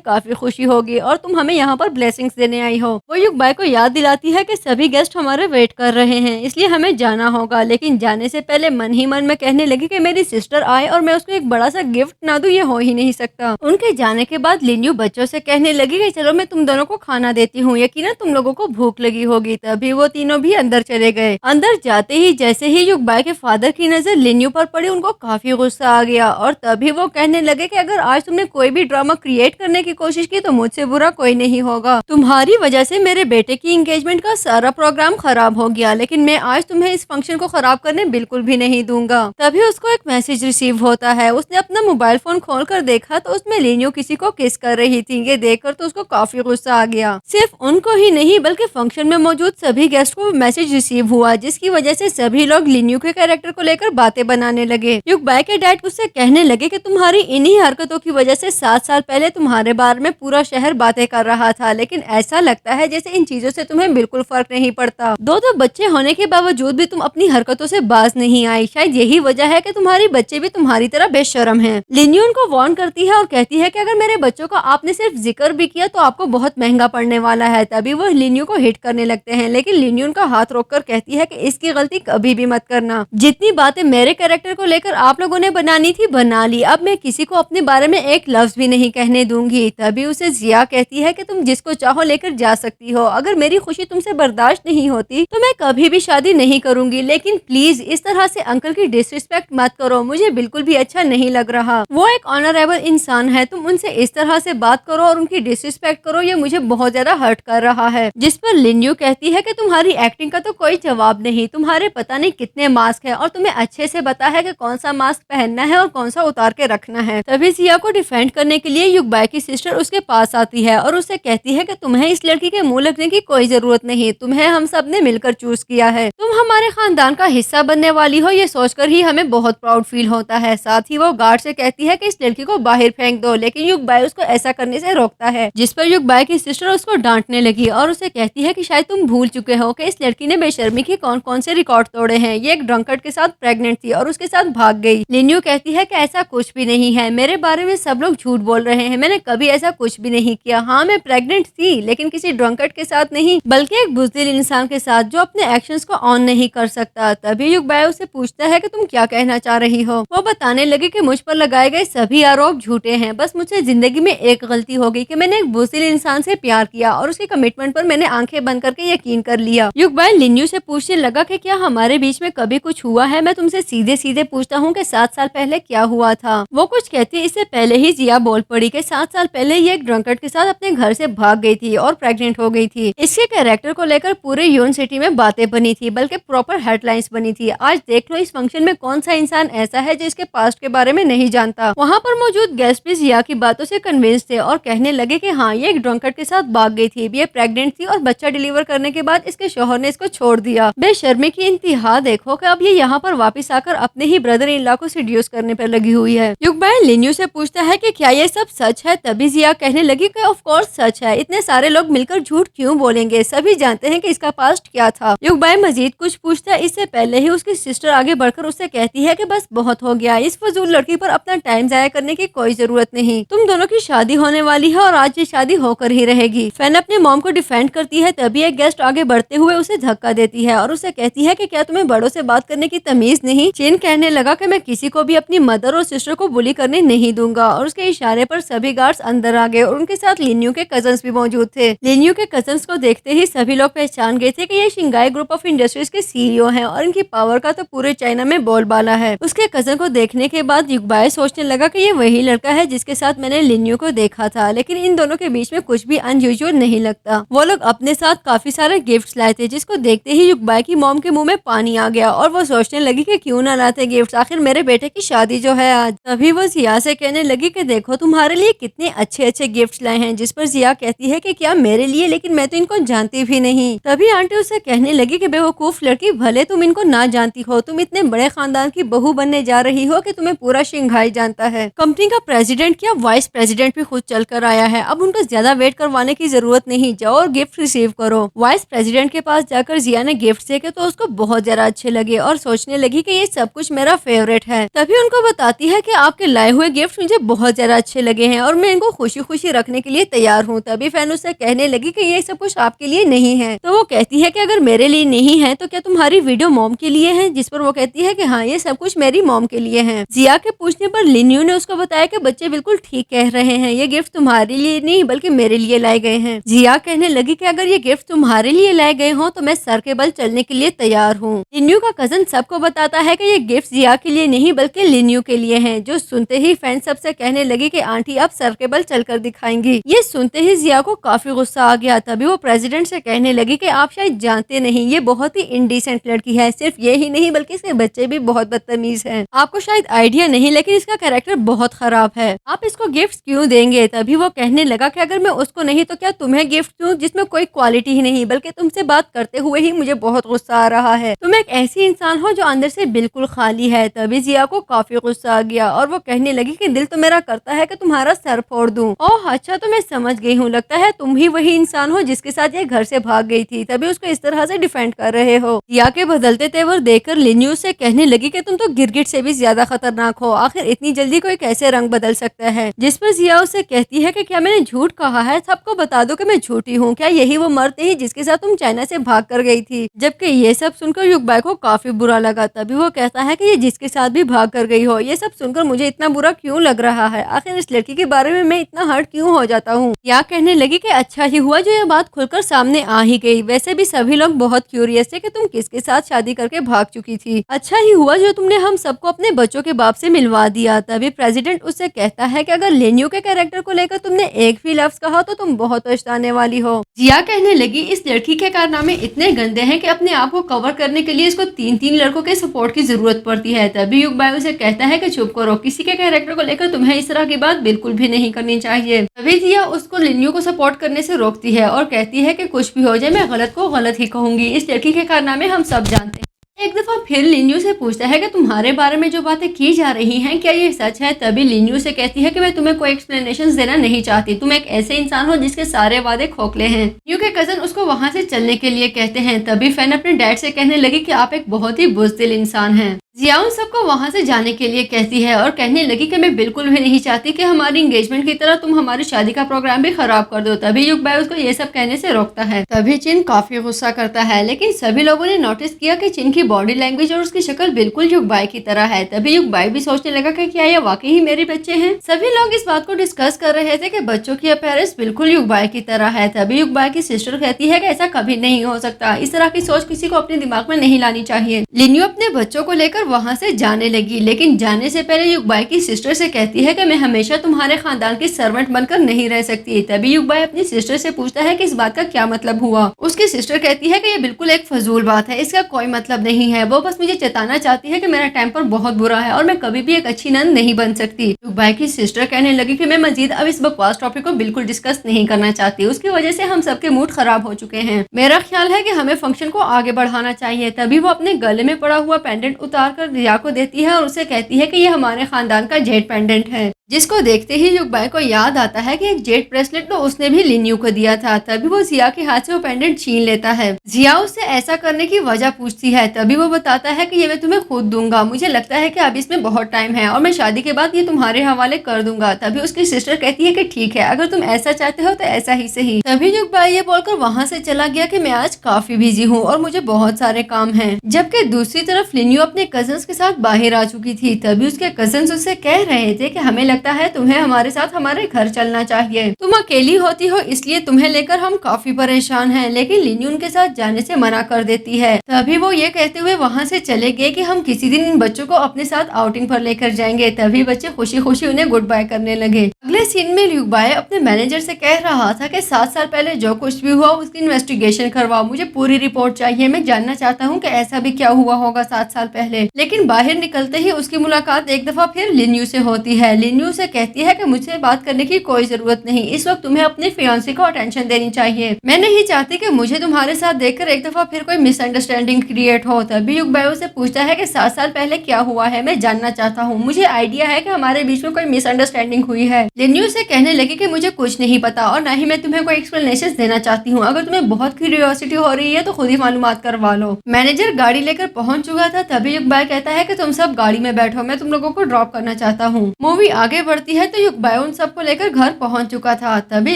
काफी खुशी होगी और तुम हमें यहाँ पर ब्लेसिंग्स देने आई हो। वो युग बाय को याद दिलाती है कि सभी गेस्ट हमारे वेट कर रहे हैं, इसलिए हमें जाना होगा, लेकिन जाने से पहले मन ही मन में कहने लगी कि मेरी सिस्टर आए और मैं उसको एक बड़ा सा गिफ्ट ना दूं, ये हो ही नहीं सकता। उनके जाने के बाद लिन्यू बच्चों से कहने लगी कि चलो मैं तुम दोनों को खाना देती हूँ, यकीनन तुम लोगों को भूख लगी होगी। तभी वो तीनों भी अंदर चले गए। अंदर जाते ही जैसे ही युग बाय के फादर की नजर लिन्यू पर पड़ी, उनको काफी गुस्सा आ गया और तभी वो कहने लगे कि अगर आज तुमने कोई भी ड्रामा क्रिएट करने की कोशिश की तो मुझसे बुरा कोई नहीं होगा। तुम्हारी वजह से मेरे बेटे की एंगेजमेंट का सारा प्रोग्राम खराब हो गया, लेकिन मैं आज तुम्हें इस फंक्शन को खराब करने बिल्कुल भी नहीं दूंगा। तभी उसको एक मैसेज रिसीव होता है। उसने अपना मोबाइल फोन खोलकर देखा तो उसमें लिन्यू किसी को किस कर रही थी। ये देखकर तो उसको काफी गुस्सा आ गया। सिर्फ उनको ही नहीं बल्कि फंक्शन में मौजूद सभी गेस्ट को मैसेज रिसीव हुआ, जिसकी वजह से सभी लोग लिन्यू के कैरेक्टर को लेकर बातें बनाने लगे। युग बाय के डैड उससे कहने लगे कि तुम्हारी इन्हीं हरकतों की वजह से 7 साल पहले तुम्हारे बारे में पूरा शहर बातें कर रहा था, लेकिन ऐसा लगता है जैसे इन चीजों से तुम्हें बिल्कुल फर्क नहीं पड़ता। दो बच्चे होने के बावजूद भी तुम अपनी हरकतों से बाज नहीं आई, शायद यही वजह है कि तुम्हारे बच्चे भी तुम्हारी तरह बेशर्म हैं। लिन्यू उनको वार्न करती है और कहती है कि अगर मेरे बच्चों का आपने सिर्फ जिक्र भी किया तो आपको बहुत महंगा पड़ने वाला है। तभी वो लिन्यू को हिट करने लगते हैं, लेकिन लिन्यू उनका हाथ रोककर कहती है कि इसकी गलती कभी भी मत करना। जितनी बातें मेरे कैरेक्टर को लेकर आप लोगों ने बनानी थी बना ली, अब मैं किसी को अपने बारे में एक लफ्ज भी नहीं कहने दूंगी। तभी उसे जिया कहती है कि तुम जिसको चाहो लेकर जा सकती हो, अगर मेरी खुशी तुमसे बर्दाश्त नहीं होती तो मैं कभी भी शादी नहीं करूंगी, लेकिन प्लीज इस तरह से अंकल की डिसरिस्पेक्ट मत करो, मुझे बिल्कुल भी अच्छा नहीं लग रहा। वो एक ऑनरेबल इंसान है, तुम उनसे इस तरह से बात करो और उनकी डिसरिस्पेक्ट करो, ये मुझे बहुत ज्यादा हर्ट कर रहा है। जिस पर लिन्यू कहती है कि तुम्हारी एक्टिंग का तो कोई जवाब नहीं, तुम्हारे पता नहीं कितने मास्क है और तुम्हें अच्छे से पता है कि कौन सा मास्क पहनना है और कौन सा उतार के रखना है। तभी जिया को डिफेंड करने के लिए युग बाय की सिस्टर उसके पास आती है और उससे कहती है कि तुम्हें इस लड़की के मुंह लगने की कोई जरूरत नहीं, तुम्हें हम सब ने मिलकर चूज किया है, तुम हमारे खानदान का हिस्सा बनने वाली हो, ये सोचकर ही हमें बहुत प्राउड फील होता है। साथ ही वो गार्ड से कहती है कि इस लड़की को बाहर फेंक दो, लेकिन युग बाय उसको ऐसा करने से रोकता है, जिस पर युग बाय की सिस्टर उसको डांटने लगी और उसे कहती है कि शायद तुम भूल चुके हो कि इस लड़की ने बेशर्मी के कौन कौन से रिकॉर्ड तोड़े हैं। ये एक ड्रंकर्ड के साथ प्रेग्नेंट थी और उसके साथ भाग गई। लिन्यू कहती है कि ऐसा कुछ भी नहीं है, मेरे बारे में सब लोग झूठ बोल रहे हैं, मैंने कभी ऐसा कुछ भी नहीं किया। हाँ मैं प्रेग्नेंट थी, लेकिन किसी ड्रंकर्ड के साथ नहीं, बल्कि एक बुज़दिल इंसान के साथ जो अपने एक्शंस को ऑन नहीं कर सकता। तभी युग बाय उससे पूछता है कि तुम क्या कहना चाह रही हो। वो बताने लगी कि मुझ पर लगाए गए सभी आरोप झूठे हैं, बस मुझसे जिंदगी में एक गलती हो गई कि मैंने एक बुज़दिल इंसान से प्यार किया और उसके कमिटमेंट पर मैंने आंखें बंद करके यकीन कर लिया। युग बाय लिन्यू से पूछने लगा कि क्या हमारे बीच में कभी कुछ हुआ है, मैं तुमसे सीधे सीधे पूछता हूँ कि 7 साल पहले क्या हुआ था। वो कुछ कहती है, इससे पहले ही जिया बोल पड़ी कि 7 साल पहले ये एक ड्रंकर्ड के साथ अपने घर से भाग गई थी और प्रेग्नेंट हो गई थी। इसके कैरेक्टर को लेकर पूरे यून सिटी में बातें बनी थी, बल्कि प्रॉपर हेडलाइंस बनी थी। आज देख लो इस फंक्शन में कौन सा इंसान ऐसा है जो इसके पास्ट के बारे में नहीं जानता। वहाँ पर मौजूद गेस्ट भी जिया की बातों से कन्विंस थे और कहने लगे कि हाँ ये एक ड्रंकर्ड के साथ भाग गई थी, ये प्रेग्नेंट थी और बच्चा डिलीवर करने के बाद इसके शौहर ने इसको छोड़ दिया। बेशर्मी की इंतहा देखो कि अब ये यहाँ पर वापस आकर अपने ही ब्रदर इन लॉ को सेड्यूस करने पर लगी हुई है। युग बाय लिन्यू से पूछता है कि क्या ये सब सच है। तभी जिया कहने लगी कि ऑफ कोर्स सच है, इतने सारे लोग मिलकर झूठ क्यों क्यों बोलेंगे, सभी जानते हैं कि इसका पास्ट क्या था। युगबाई मजीद कुछ पूछता है इससे पहले ही उसकी सिस्टर आगे बढ़कर उससे कहती है कि बस बहुत हो गया, इस फजूल लड़की पर अपना टाइम जाया करने की कोई जरूरत नहीं, तुम दोनों की शादी होने वाली है और आज ये शादी होकर ही रहेगी। फैन अपने मॉम को डिफेंड करती है, तभी एक गेस्ट आगे बढ़ते हुए उसे धक्का देती है और उसे कहती है कि क्या तुम्हें बड़ों से बात करने की तमीज नहीं। चेन कहने लगा कि मैं किसी को भी अपनी मदर और सिस्टर को बुली करने नहीं दूंगा और उसके इशारे पर सभी गार्ड्स अंदर आ गए और उनके साथ लिन्यू के कजन्स भी मौजूद थे। लिन्यू के कजन्स को देखते ही सभी लोग पहचान गए थे कि ये शिंगाई ग्रुप ऑफ इंडस्ट्रीज के सीईओ हैं और इनकी पावर का तो पूरे चाइना में बोलबाला है। उसके कजन को देखने के बाद युगबाई सोचने लगा कि ये वही लड़का है जिसके साथ मैंने लिन्यू को देखा था, लेकिन इन दोनों के बीच में कुछ भी अनयूजुअल नहीं लगता। वो लोग अपने साथ काफी सारे गिफ्ट्स लाए थे, जिसको देखते ही युगबाई की मॉम के मुंह में पानी आ गया और वो सोचने लगी कि क्यों ना लाते गिफ्ट्स, आखिर मेरे बेटे की शादी जो है आज। तभी वो जिया से कहने लगी कि देखो तुम्हारे लिए कितने अच्छे अच्छे गिफ्ट्स लाए हैं, जिस पर जिया कहती है कि क्या मेरे लिए, लेकिन मैं तो इनको जानती भी नहीं। तभी आंटी उससे कहने लगी कि बेवकूफ लड़की, भले तुम इनको ना जानती हो, तुम इतने बड़े खानदान की बहू बनने जा रही हो कि तुम्हें पूरा शिंघाई जानता है। कंपनी का प्रेसिडेंट क्या वाइस प्रेसिडेंट भी खुद चल कर आया है, अब उनको ज्यादा वेट करवाने की जरूरत नहीं, जाओ और गिफ्ट रिसीव करो। वाइस प्रेसिडेंट के पास जाकर जिया ने गिफ्ट देखे तो उसको बहुत ज्यादा अच्छे लगे और सोचने लगी कि ये सब कुछ मेरा फेवरेट है। तभी उनको बताती है कि आपके लाए हुए गिफ्ट मुझे बहुत ज्यादा अच्छे लगे हैं और मैं इनको खुशी खुशी रखने के लिए तैयार हूँ। तभी फैन उससे कहने लगी कि ये सब कुछ आपके लिए नहीं है। तो वो कहती है कि अगर मेरे लिए नहीं है तो क्या तुम्हारी वीडियो मॉम के लिए है, जिस पर वो कहती है कि हाँ ये सब कुछ मेरी मॉम के लिए है। जिया के पूछने पर लिन्यू ने उसको बताया कि बच्चे बिल्कुल ठीक कह रहे हैं, ये गिफ्ट तुम्हारे लिए नहीं बल्कि मेरे लिए लाए गए हैं। जिया कहने लगी कि अगर ये गिफ्ट तुम्हारे लिए लाए गए हो तो मैं सर के बल चलने के लिए तैयार हूँ। लिन्यू का कजन सबको बताता है कि ये गिफ्ट जिया के लिए नहीं बल्कि लिन्यू के लिए हैं, जो सुनते ही फैन सबसे कहने लगी कि आंटी अब सर के बल चलकर दिखाएंगी। ये सुनते ही जिया को काफी गुस्सा आ गया। तभी वो प्रेसिडेंट से कहने लगी कि आप शायद जानते नहीं, ये बहुत ही इंडिसेंट लड़की है, सिर्फ ये ही नहीं बल्कि इसके बच्चे भी बहुत बदतमीज हैं। आपको शायद आइडिया नहीं लेकिन इसका कैरेक्टर बहुत खराब है, आप इसको गिफ्ट क्यों देंगे। तभी वो कहने लगा कि अगर मैं उसको नहीं तो क्या तुम्हें गिफ्ट दूं जिसमें कोई क्वालिटी ही नहीं, बल्कि तुमसे बात करते हुए ही मुझे बहुत गुस्सा आ रहा है, तुम एक ऐसी इंसान हो जो अंदर से बिल्कुल खाली है। तभी जिया को काफी गुस्सा आ गया और वो कहने लगी कि दिल तो मेरा करता है कि तुम्हारा सर फोड़ दूं। ओह अच्छा, तो मैं समझ गई हूँ, लगता है तुम ही वही इंसान हो जिसके साथ ये घर से भाग गई थी, तभी उसको इस तरह से डिफेंड कर रहे हो। जिया के बदलते तेवर देखकर लिन्यू से कहने लगी कि तुम तो गिरगिट से भी ज्यादा खतरनाक हो, आखिर इतनी जल्दी कोई कैसे रंग बदल सकता है। जिस पर जिया उसे कहती है कि क्या मैंने झूठ कहा है, सबको बता दो कि मैं झूठी हूँ, क्या यही वो मर्द नहीं जिसके साथ तुम चाइना से भाग कर गई थी। जबकि ये सब सुनकर युगबाई को काफी बुरा लगा। तभी वो कहता है कि ये जिसके साथ भी भाग कर गई हो, ये सब सुनकर मुझे इतना बुरा क्यों लग रहा है, आखिर इस लड़की के बारे में मैं इतना हर्ट क्यों हो जाता हूँ। या कहने लगी कि अच्छा ही हुआ जो ये बात खुलकर सामने आ ही गई, वैसे भी सभी लोग बहुत क्यूरियस थे कि तुम किसके साथ शादी करके भाग चुकी थी, अच्छा ही हुआ जो तुमने हम सबको अपने बच्चों के बाप से मिलवा दिया। तभी प्रेसिडेंट उससे कहता है कि अगर लिन्यू के कैरेक्टर को लेकर तुमने एक भी लफ्ज कहा तो तुम बहुत पछताने वाली हो। जिया कहने लगी इस लड़की के कारनामे इतने गंदे हैं कि अपने आप को कवर करने के लिए इसको 3-3 लड़कों के सपोर्ट की जरूरत पड़ती है। तभी युगबाई उसे कहता है कि चुप करो, किसी के कैरेक्टर को लेकर तुम्हें इस तरह की बात बिल्कुल भी नहीं करनी चाहिए। तभी जिया उसको लिन्यू को सपोर्ट करने से रोकती है और कहती है कि कुछ भी हो जाए मैं गलत को गलत ही कहूंगी, इस लड़की के कारनामे हम सब जानते हैं। एक दफा फिर लिन्यू से पूछता है कि तुम्हारे बारे में जो बातें की जा रही हैं क्या ये सच है। तभी लिन्यू से कहती है कि मैं तुम्हें कोई एक्सप्लेनेशन देना नहीं चाहती, तुम एक ऐसे इंसान हो जिसके सारे वादे खोखले हैं। लिन्यू के कजन उसको वहां से चलने के लिए कहते हैं। तभी फैन अपने डैड से कहने लगी कि आप एक बहुत ही बुज़दिल इंसान हैं। जिया उन सबको वहां से जाने के लिए कहती है और कहने लगी कि मैं बिल्कुल भी नहीं चाहती कि हमारी एंगेजमेंट की तरह तुम हमारी शादी का प्रोग्राम भी खराब कर दो। तभी युगबाई उसको ये सब कहने से रोकता है। तभी चिन काफी गुस्सा करता है, लेकिन सभी लोगों ने नोटिस किया कि चिन की बॉडी लैंग्वेज और उसकी शक्ल बिल्कुल युगबाई की तरह है। तभी युगबाई भी सोचने लगा कि क्या ये वाकई ही मेरे बच्चे हैं। सभी लोग इस बात को डिस्कस कर रहे थे कि बच्चों की अपीयरेंस बिल्कुल युगबाई की तरह है। तभी युगबाई की सिस्टर कहती है कि ऐसा कभी नहीं हो सकता, इस तरह की सोच किसी को अपने दिमाग में नहीं लानी चाहिए। लिन्यू अपने बच्चों को लेकर वहाँ से जाने लगी, लेकिन जाने से पहले युगबाई की सिस्टर से कहती है कि मैं हमेशा तुम्हारे खानदान की सर्वेंट बनकर नहीं रह सकती। तभी युगबाई अपनी सिस्टर से पूछता है कि इस बात का क्या मतलब हुआ। उसकी सिस्टर कहती है कि ये बिल्कुल एक फजूल बात है, इसका कोई मतलब नहीं है, वो बस मुझे चेताना चाहती है कि मेरा टेम्पर बहुत बुरा है और मैं कभी भी एक अच्छी नंद नहीं बन सकती। युगबाई की सिस्टर कहने लगी कि मैं मजीद अब इस बकवास टॉपिक को बिल्कुल डिस्कस नहीं करना चाहती, उसकी वजह से हम सबके मूड खराब हो चुके हैं। मेरा ख्याल है कि हमें फंक्शन को आगे बढ़ाना चाहिए। तभी वो अपने गले में पड़ा हुआ पेंडेंट उतार कर रिया को देती है और उसे कहती है कि ये हमारे खानदान का जेड पेंडेंट है। जिसको देखते ही युगबाई को याद आता है कि एक जेड ब्रेसलेट तो उसने भी लिन्यू को दिया था। तभी वो जिया के हाथ से वो पेंडेंट छीन लेता है। जिया उससे ऐसा करने की वजह पूछती है। तभी वो बताता है कि ये मैं तुम्हें खुद दूंगा, मुझे लगता है कि अब इसमें बहुत टाइम है और मैं शादी के बाद ये तुम्हारे हवाले कर दूंगा। तभी उसकी सिस्टर कहती है कि ठीक है, अगर तुम ऐसा चाहते हो तो ऐसा ही सही। तभी युगबाई ये बोलकर वहाँ से चला गया कि मैं आज काफी बिजी हूँ और मुझे बहुत सारे काम हैं। जबकि दूसरी तरफ लिन्यू अपने कजन्स के साथ बाहर आ चुकी थी। तभी उसके कजन्स उससे कह रहे थे कि हमें लगता है तुम्हें हमारे साथ हमारे घर चलना चाहिए, तुम अकेली होती हो इसलिए तुम्हें लेकर हम काफी परेशान हैं। लेकिन लिन्यू उनके साथ जाने से मना कर देती है। तभी वो ये कहते हुए वहाँ से चले गए कि हम किसी दिन इन बच्चों को अपने साथ आउटिंग पर लेकर जाएंगे। तभी बच्चे खुशी खुशी उन्हें गुड बाय करने लगे। अगले सीन में युगबाई अपने मैनेजर से कह रहा था कि 7 साल पहले जो कुछ भी हुआ उसकी इन्वेस्टिगेशन करवाओ, मुझे पूरी रिपोर्ट चाहिए, मैं जानना चाहता हूँ कि ऐसा भी क्या हुआ होगा 7 साल पहले। लेकिन बाहर निकलते ही उसकी मुलाकात एक दफा फिर लिन्यू से होती है। लिन्यू से कहती है कि मुझसे बात करने की कोई जरूरत नहीं, इस वक्त तुम्हें अपने फियांसे को अटेंशन देनी चाहिए। मैं नहीं चाहती कि मुझे तुम्हारे साथ देखकर एक दफा फिर कोई मिसअंडरस्टैंडिंग क्रिएट हो। तभी युगबाई से पूछता है कि 7 साल पहले क्या हुआ है, मैं जानना चाहता हूँ, मुझे आइडिया है कि हमारे बीच में कोई मिसअंडरस्टैंडिंग हुई है। लिन्यू से कहने लगी कि मुझे कुछ नहीं पता और ना ही मैं तुम्हें कोई एक्सप्लेनेशन देना चाहती हूँ, अगर तुम्हें बहुत क्यूरियोसिटी हो रही है तो खुद ही मालूमात करवा लो। मैनेजर गाड़ी लेकर पहुंच चुका था। तभी युगबाई कहता है कि तुम सब गाड़ी में बैठो, मैं तुम लोगों को ड्रॉप करना चाहता हूँ। मूवी आगे बढ़ती है तो युगबाई उन सबको लेकर घर पहुंच चुका था। तभी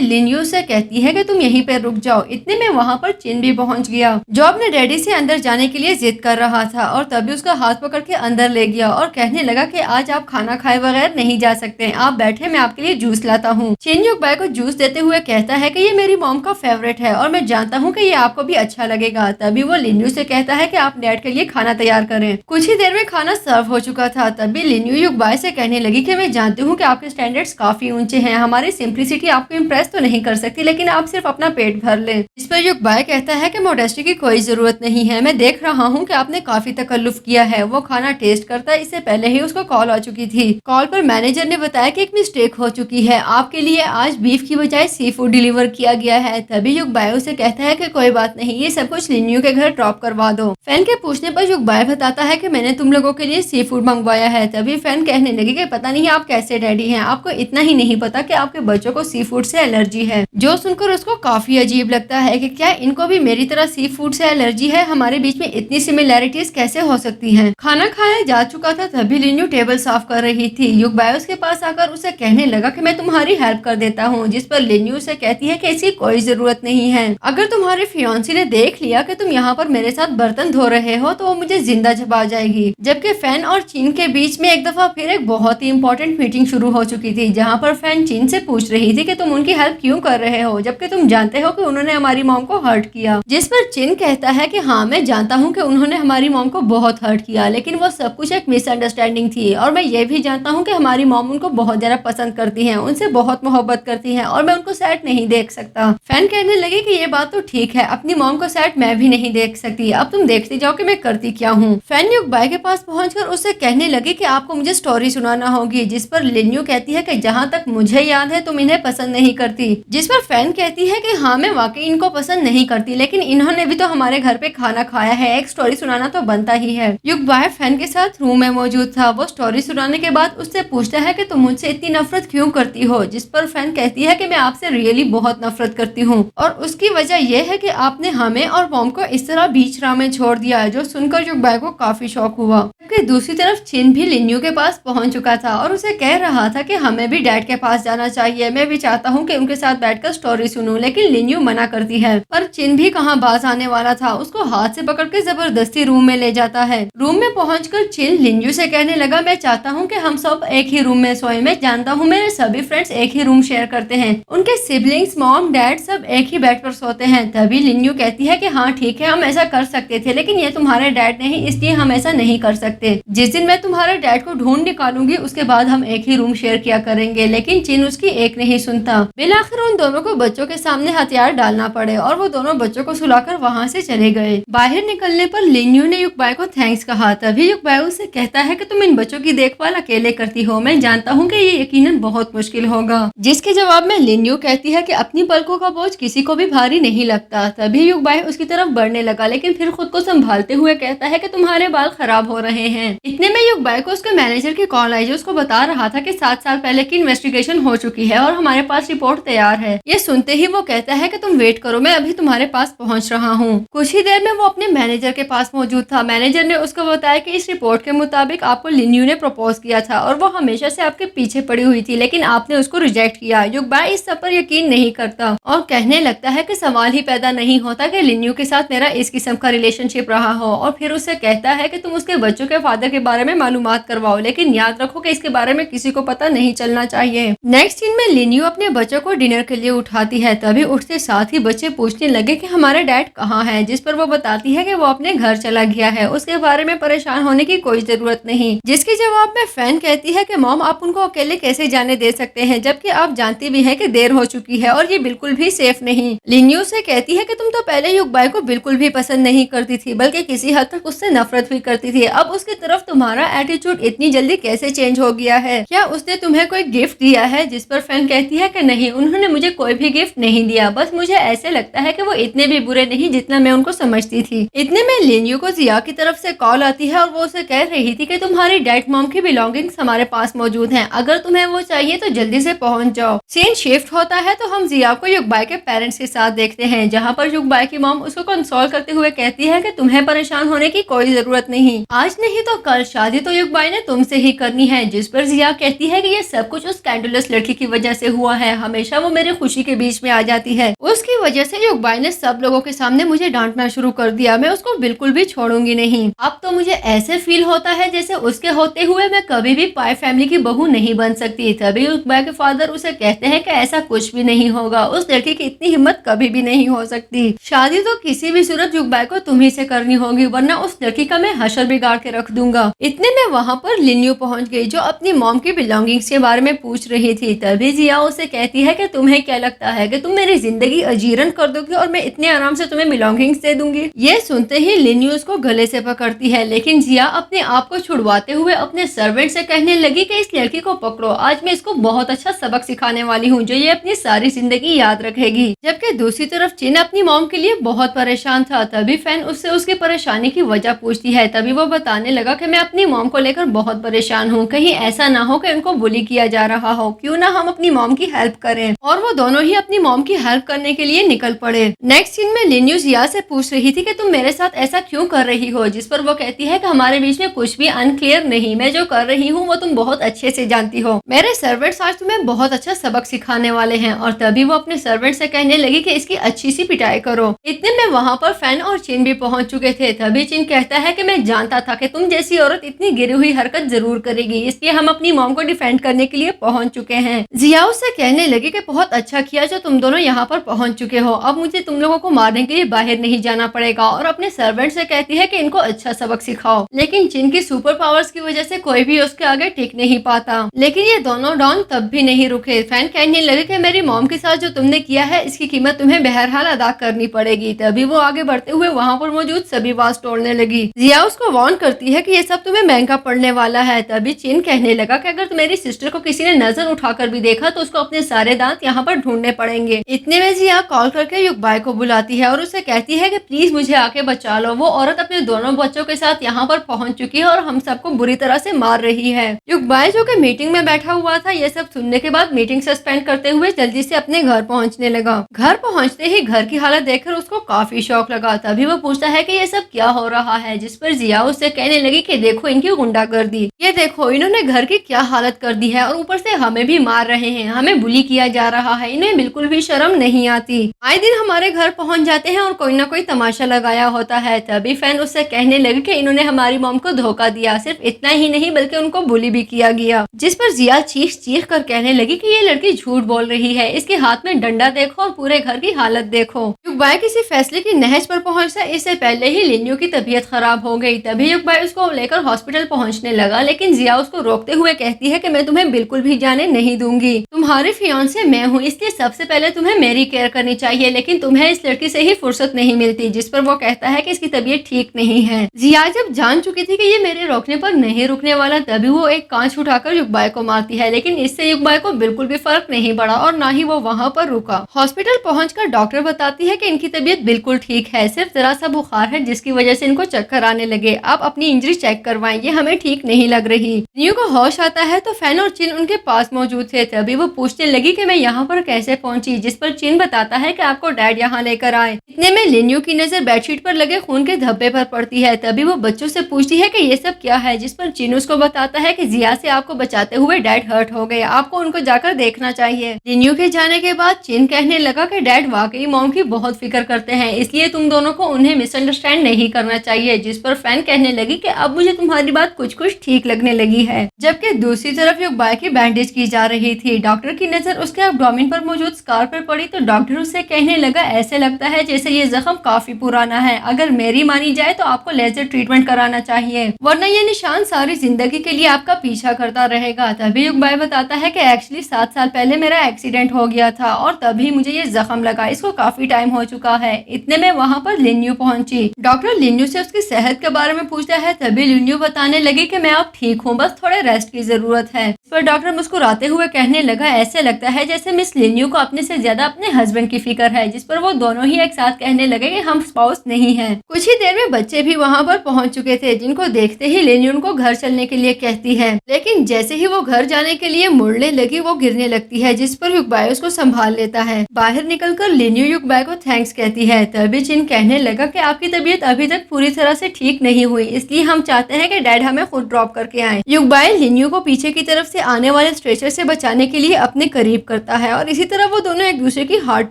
लिन्यू से कहती है कि तुम यहीं पे रुक जाओ। इतने में वहाँ पर चिन भी पहुंच गया जो अपने डैडी से अंदर जाने के लिए जिद कर रहा था और तभी उसका हाथ पकड़ के अंदर ले गया और कहने लगा कि आज आप खाना खाए बगैर नहीं जा सकते, आप बैठे, मैं आपके लिए जूस लाता हूँ। चिन युगबाई को जूस देते हुए कहता है कि ये मेरी मॉम का फेवरेट है और मैं जानता हूँ कि ये आपको भी अच्छा लगेगा। तभी वो लिन्यू से कहता है कि आप डैड के लिए खाना तैयार करें। कुछ ही देर में खाना सर्व हो चुका था। तभी लिन्यू युगबाई से कहने लगी कि मैं जानती हूँ कि आपके स्टैंडर्ड्स काफी ऊंचे हैं, हमारी सिंप्लिसिटी आपको इम्प्रेस तो नहीं कर सकती, लेकिन आप सिर्फ अपना पेट भर लें। इस पर युगबाई कहता है कि मोडेस्टी की कोई जरूरत नहीं है, मैं देख रहा हूँ कि आपने काफी तकल्लुफ किया है। वो खाना टेस्ट करता है, इससे पहले ही उसको कॉल आ चुकी थी। कॉल पर मैनेजर ने बताया कि एक मिस्टेक हो चुकी है, आपके लिए आज बीफ की बजाय सी फूड डिलीवर किया गया है। तभी युगबाई उसे कहता है कि कोई बात नहीं, ये सब कुछ लिन्यू के घर ड्रॉप करवा दो। फैन के पूछने पर युगबाई बताता है कि मैंने तुम लोगों के लिए सी फूड मंगवाया है। तभी फैन कहने लगी कि पता नहीं आप कैसे डैडी हैं, आपको इतना ही नहीं पता कि आपके बच्चों को सी फूड से एलर्जी है। जो सुनकर उसको काफी अजीब लगता है कि क्या इनको भी मेरी तरह सी फूड से एलर्जी है, हमारे बीच में इतनी सिमिलैरिटीज कैसे हो सकती हैं। खाना खाया जा चुका था। तभी लिन्यू टेबल साफ कर रही थी। युगबाई उसके पास आकर उसे कहने लगा कि मैं तुम्हारी हेल्प कर देता हूँ, जिस पर लिन्यू से कहती है कि इसकी कोई जरूरत नहीं है, अगर तुम्हारे फियांसी ने देख लिया कि तुम यहाँ पर मेरे साथ बर्तन धो रहे हो तो वो मुझे जिंदा जबा जाएगी। जबकि फैन और चीन के बीच में एक दफा फिर एक बहुत ही इंपॉर्टेंट मीटिंग शुरू हो चुकी थी, जहाँ पर फैन चीन से पूछ रही थी कि तुम उनकी हेल्प क्यों कर रहे हो, जबकि तुम जानते हो कि उन्होंने हमारी मॉम को हर्ट किया। जिस पर चिन कहता है कि हाँ, मैं जानता हूँ कि उन्होंने हमारी मॉम को बहुत हर्ट किया, लेकिन वो सब कुछ एक मिसअंडरस्टैंडिंग थी और मैं ये भी जानता हूँ कि हमारी मॉम उनको बहुत ज्यादा पसंद करती है, उनसे बहुत मोहब्बत करती है और मैं उनको सैड नहीं देख सकता। फैन कहने लगे कि ये बात तो ठीक है, अपनी मॉम को सैड मैं भी नहीं देख सकती, अब तुम देखती जाओ कि मैं करती क्या हूँ। फैन युगबाई के पास पहुंचकर उससे कहने लगी कि आपको मुझे स्टोरी सुनाना होगी, जिस पर लिन्यू कहती है कि जहाँ तक मुझे याद है तुम इन्हें पसंद नहीं करती। जिस पर फैन कहती है कि हाँ, मैं वाकई इनको पसंद नहीं करती, लेकिन इन्होंने भी तो हमारे घर पे खाना खाया है, एक स्टोरी सुनाना तो बनता ही है। युगबाई फैन के साथ रूम में मौजूद था। वो स्टोरी सुनाने के बाद उससे पूछता है कि तुम मुझसे इतनी नफरत क्यों करती हो, जिस पर फैन कहती है कि मैं आपसे रियली बहुत नफरत करती हूँ और उसकी वजह यह है कि आपने हमें और मॉम को इस तरह बीच राह में छोड़ दिया है, जो सुनकर युगबाई को काफी शौक हुआ। जबकि दूसरी तरफ चिन भी लिन्यू के पास पहुंच चुका था और उसे कह रहा था कि हमें भी डैड के पास जाना चाहिए, मैं भी चाहता हूँ कि उनके साथ बैठकर स्टोरी सुनूं, लेकिन लिन्यू मना करती है। पर चिन भी कहाँ बाज आने वाला था, उसको हाथ से पकड़ के जबरदस्ती रूम में ले जाता है। रूम में पहुंचकर चिन लिन्यू से कहने लगा, मैं चाहता हूँ कि हम सब एक ही रूम में सोए, मैं जानता हूँ मेरे सभी फ्रेंड्स एक ही रूम शेयर करते हैं, उनके सिबलिंग्स, मॉम, डैड सब एक ही बेड पर सोते हैं। तभी लिन्यू कहती है कि हाँ ठीक है, हम ऐसा कर सकते थे, लेकिन ये तुम्हारे डैड नहीं, इसलिए हम ऐसा नहीं कर सकते। जिस दिन मैं तुम्हारे डैड को ढूंढ निकालूंगी उसके बाद हम एक ही रूम शेयर किया करेंगे। लेकिन चिन उसकी एक नहीं सुनता। बिलाखिर उन दोनों को बच्चों के सामने हथियार डालना पड़े और वो दोनों बच्चों को सुलाकर वहाँ से चले गए। बाहर निकलने पर लिन्यू ने युगबाई को थैंक्स कहा। तभी युगबाई उससे कहता है कि तुम इन बच्चों की देखभाल अकेले करती हो, मैं जानता हूँ कि ये यकीनन बहुत मुश्किल होगा। जिसके जवाब में लिन्यू कहती है कि अपनी पलकों का बोझ किसी को भी भारी नहीं लगता। तभी युगबाई उसकी तरफ बढ़ने लगा, लेकिन फिर खुद को संभालते हुए कहता है कि तुम्हारे बाल खराब हो रहे हैं। इतने में युगबाई को उसके मैनेजर की कॉल आई, जो उसको बता रहा था कि 7 साल पहले की इन्वेस्टिगेशन हो चुकी है और हमारे पास रिपोर्ट तैयार है। ये सुनते ही वो कहता है कि तुम वेट करो, मैं अभी तुम्हारे पास पहुंच रहा हूँ। कुछ ही देर में वो अपने मैनेजर के पास मौजूद था। मैनेजर ने उसको बताया कि इस रिपोर्ट के मुताबिक आपको लिन्यू ने प्रपोज किया था और वो हमेशा से आपके पीछे पड़ी हुई थी, लेकिन आपने उसको रिजेक्ट किया। युगबाई इस सब पर यकीन नहीं करता और कहने लगता है कि सवाल ही पैदा नहीं होता कि लिन्यू के साथ मेरा इस किस्म का रिलेशनशिप रहा हो, और फिर उसे कहता है कि तुम उसके बच्चों के फादर के बारे में मालूमात करवाओ, लेकिन याद रखो कि इसके बारे में किसी को पता नहीं चलना चाहिए। नेक्स्ट सीन में लिन्यू अपने बच्चों को डिनर के लिए उठाती है। तभी उठते साथ ही बच्चे पूछने लगे कि हमारे डैड कहाँ हैं, जिस पर वो बताती है कि वो अपने घर चला गया है, उसके बारे में परेशान होने की कोई जरूरत नहीं। जिसके जवाब में फैन कहती है कि मॉम आप उनको अकेले कैसे जाने दे सकते हैं, जबकि आप जानती भी हैं कि देर हो चुकी है और ये बिल्कुल भी सेफ नहीं। लिन्यू से कहती है कि तुम तो पहले युगबाई को बिल्कुल भी पसंद नहीं करती थी, बल्कि किसी हद तक उससे नफरत भी करती थी। अब उसकी तरफ तुम्हारा एटीट्यूड इतनी जल्दी कैसे चेंज हो गया है? क्या उसने तुम्हें कोई गिफ्ट दिया है? जिस पर फैन कहती है कि नहीं, उन्होंने मुझे कोई भी गिफ्ट नहीं दिया, बस मुझे ऐसे लगता है कि वो इतने भी बुरे नहीं जितना मैं उनको समझती थी। इतने में लिन्यू को जिया की तरफ से कॉल आती है और वो उसे कह रही थी कि तुम्हारी डैड मॉम की बिलोंगिंग्स हमारे पास मौजूद हैं, अगर तुम्हें वो चाहिए तो जल्दी से पहुंच जाओ। सीन शिफ्ट होता है तो हम जिया को युगबाई के पेरेंट्स के साथ देखते हैं, जहाँ पर युगबाई की मॉम उसको कंसोल करते हुए कहती है कि तुम्हें परेशान होने की कोई जरूरत नहीं, आज नहीं तो कल शादी तो युगबाई ने तुमसे ही करनी है। जिस पर जिया कहती है कि ये सब कुछ उस कैंडुलस लड़की की वजह से हुआ है, हमेशा वो मेरी खुशी के बीच में आ जाती है, उसकी वजह से युगबाई ने सब लोगों के सामने मुझे डांटना शुरू कर दिया, मैं उसको बिल्कुल भी छोड़ूंगी नहीं। अब तो मुझे ऐसे फील होता है जैसे उसके होते हुए मैं कभी भी पाई फैमिली की बहू नहीं बन सकती। तभी युगबाई के फादर उसे कहते हैं कि ऐसा कुछ भी नहीं होगा, उस लड़की की इतनी हिम्मत कभी भी नहीं हो सकती, शादी तो किसी भी सूरत युगबाई को तुम्ही से करनी होगी, वरना उस लड़की का मैं हशर बिगाड़ के रख दूंगा। इतने में वहाँ पर लिन्यू पहुँच गई, जो अपनी मॉम की बिलोंगिंग्स के बारे में पूछ रही थी। तभी जिया उसे कहती है कि तुम्हें क्या लगता है कि तुम मेरी जिंदगी अजीरन कर दोगी और मैं इतने आराम से तुम्हें बिलोंगिंग्स दे दूंगी? ये सुनते ही लिन्यू उसको गले से पकड़ती है, लेकिन जिया अपने आप को छुड़वाते हुए अपने सर्वेंट से कहने लगी कि इस लड़की को पकड़ो, आज मैं इसको बहुत अच्छा सबक सिखाने वाली हूँ जो ये अपनी सारी जिंदगी याद रखेगी। जबकि दूसरी तरफ चिन अपनी मॉम के लिए बहुत परेशान था। तभी फैन उससे उसकी परेशानी की वजह पूछती है। तभी वो बताने लगा कि मैं अपनी मॉम को लेकर बहुत परेशान हूँ, कहीं ऐसा ना हो कि उनको बुली किया जा रहा हो, क्यों ना हम अपनी मॉम की हेल्प करें। और वो दोनों ही अपनी मॉम की हेल्प करने के लिए निकल पड़े। नेक्स्ट सीन में लिन्यू जिया से पूछ रही थी कि तुम मेरे साथ ऐसा क्यों कर रही हो, जिस पर वो कहती है कि हमारे बीच में कुछ भी अनक्लियर नहीं, मैं जो कर रही हूँ वो तुम बहुत अच्छे से जानती हो, मेरे सर्वेंट्स आज तुम्हें बहुत अच्छा सबक सिखाने वाले हैं। और तभी वो अपने सर्वेंट से कहने लगी कि इसकी अच्छी सी पिटाई करो। इतने में वहाँ पर फैन और चिन भी पहुंच चुके थे। तभी चिन कहता है कि मैं जानता था कि तुम जैसी औरत इतनी गिरी हुई हरकत जरूर करेगी, इसलिए हम अपनी मॉम को डिफेंड करने के लिए पहुंच चुके हैं। जिया उससे कहने लगी कि बहुत अच्छा किया जो तुम दोनों यहाँ पर पहुंच चुके हो, अब मुझे तुम लोगों को मारने के लिए बाहर नहीं जाना पड़ेगा। और अपने सर्वेंट से कहती है कि इनको अच्छा सबक सिखाओ, लेकिन चिन की सुपर पावर्स की वजह से कोई भी उसके आगे टिक नहीं पाता। लेकिन ये दोनों डॉन तब भी नहीं रुके। फैन कहने लगे कि मेरी मॉम के साथ जो तुमने किया है इसकी कीमत तुम्हें बहरहाल अदा करनी पड़ेगी। तभी वो आगे बढ़ते हुए वहाँ पर मौजूद सभी बात तोड़ने लगी। जिया उसको वार्न करती है कि ये सब तुम्हें महंगा पड़ने वाला है। तभी चिन कहने लगा कि अगर मेरी सिस्टर को किसी ने नजर उठाकर भी देखा तो उसको अपने सारे दांत यहाँ पर ढूंढने पड़ेंगे। इतने में जिया कॉल करके युगबाई को बुलाती है और उसे कहती है कि प्लीज मुझे आके बचा लो, वो औरत अपने दोनों बच्चों के साथ यहाँ पर पहुंच चुकी है और हम सबको बुरी तरह से मार रही है। युगबाई जो कि मीटिंग में बैठा हुआ था, ये सब सुनने के बाद मीटिंग सस्पेंड करते हुए जल्दी से अपने घर पहुंचने लगा। घर पहुंचते ही घर की हालत देखकर उसको काफी शौक लगा। तभी वो पूछता है कि ये सब क्या हो रहा है, जिस पर जिया उससे कहने लगी कि देखो इनकी गुंडागर्दी, ये देखो इन्होंने घर की क्या हालत कर दी है और ऊपर से हमें भी मार रहे हैं, हमें बुली किया जा रहा है, इन्हें बिल्कुल भी शर्म नहीं आती। आए दिन हमारे घर पहुंच जाते हैं और कोई ना कोई तमाशा लगाया होता है। तभी फैन उससे कहने लगे कि इन्होंने हमारी मॉम को धोखा दिया, सिर्फ इतना ही नहीं बल्कि उनको बुली भी किया गया। जिस पर जिया चीख चीख कर कहने लगी कि ये लड़की झूठ बोल रही है, इसके हाथ में डंडा देखो और पूरे घर की हालत देखो। युगबाई किसी फैसले की नहज पर पहुंचा, इससे पहले ही लिन्यू की तबीयत खराब हो गई। तभी युगबाई उसको लेकर हॉस्पिटल पहुंचने लगा, लेकिन जिया उसको रोकते हुए कहती है कि मैं तुम्हें बिल्कुल भी जाने नहीं दूंगी, तुम्हारे फियांसे मैं हूँ, इसलिए सबसे पहले तुम्हें मेरी केयर करनी चाहिए, लेकिन तुम्हें इस लड़की से ही फुर्सत नहीं मिलती। जिस पर वो कहता है कि इसकी तबीयत ठीक नहीं है। जिया जब जान चुकी थी कि ये मेरे रोकने पर नहीं रुकने वाला, तभी वो एक कांच उठाकर युगबाई को मारती है, लेकिन इससे युगबाई को बिल्कुल भी फर्क नहीं पड़ा और ना ही वो वहाँ पर रुका। हॉस्पिटल पहुंचकर डॉक्टर बताती है कि इनकी तबीयत बिल्कुल ठीक है, सिर्फ जरा सा बुखार है जिसकी वजह से इनको चक्कर आने लगे। आप अपनी इंजरी चेक करवाएं, ये हमें ठीक नहीं लग रही। न्यू को होश आता है तो फैन और चिन उनके पास मौजूद थे। तभी वो पूछने लगी कि मैं यहाँ पर कैसे पहुंची, जिस पर चिन बताता है कि आपको डैड यहाँ लेकर आए। इतने में लिन्यू की नजर बेडशीट पर लगे खून के धब्बे पर पड़ती है। तभी वो बच्चों से पूछती है कि ये सब क्या है, जिस पर चिन उसको बताता है कि जिया से आपको बचाते हुए डैड हर्ट हो गए, आपको उनको जाकर देखना चाहिए। लिन्यू के जाने के बाद चिन कहने लगा कि डैड वाकई मॉम की बहुत फिक्र करते हैं, इसलिए तुम दोनों को उन्हें मिसअंडरस्टैंड नहीं करना चाहिए। जिस पर फैन कहने लगी कि अब मुझे तुम्हारी बात कुछ कुछ ठीक लगने लगी है। जबकि दूसरी तरफ युगबाई की बैंडेज की जा रही थी। डॉक्टर की नजर उसके एब्डोमेन पर मौजूद स्कार पर पड़ी तो डॉक्टर उससे कहने लगा ऐसे लगता है जैसे ये जख्म काफी पुराना है, अगर मेरी मानी जाए तो आपको लेजर ट्रीटमेंट कराना चाहिए, वरना ये निशान सारी जिंदगी के लिए आपका पीछा करता रहेगा। तभी युगबाई बताता है कि एक्चुअली 7 साल पहले मेरा एक्सीडेंट हो गया था और तभी मुझे ये जख्म लगा, इसको काफी टाइम हो चुका है। इतने में वहाँ पर लिन्यू पहुंची। डॉक्टर लिन्यू से उसकी सेहत के बारे में पूछता है। तभी लिन्यू बताने लगी कि मैं अब ठीक हूँ, बस थोड़े रेस्ट की जरूरत है। इस पर डॉक्टर मुस्कुराते हुए कहने लगा ऐसे लगता है जैसे मिस लिन्यू को अपने से ज्यादा अपने हस्बैंड की फिक्र है। जिस पर वो दोनों ही एक साथ कहने लगे कि हम स्पाउस नहीं हैं। कुछ ही देर में बच्चे भी वहाँ पर पहुँच चुके थे, जिनको देखते ही लिन्यू उनको घर चलने के लिए कहती है, लेकिन जैसे ही वो घर जाने के लिए मुड़ने लगी वो गिरने लगती है, जिस पर युगबाई उसको संभाल लेता है। बाहर निकलकर लिन्यू युगबाई को थैंक्स कहती है। तभी चिन कहने लगा कि आपकी तबीयत अभी तक पूरी तरह से ठीक नहीं हुई, इसलिए हम चाहते हैं कि डैड हमें खुद ड्रॉप करके आए। युगबाई लिन्यू को पीछे की तरफ से आने वाले स्ट्रेचर से बचाने के लिए अपने करीब करता है और इसी तरह वो दोनों एक दूसरे की हार्ट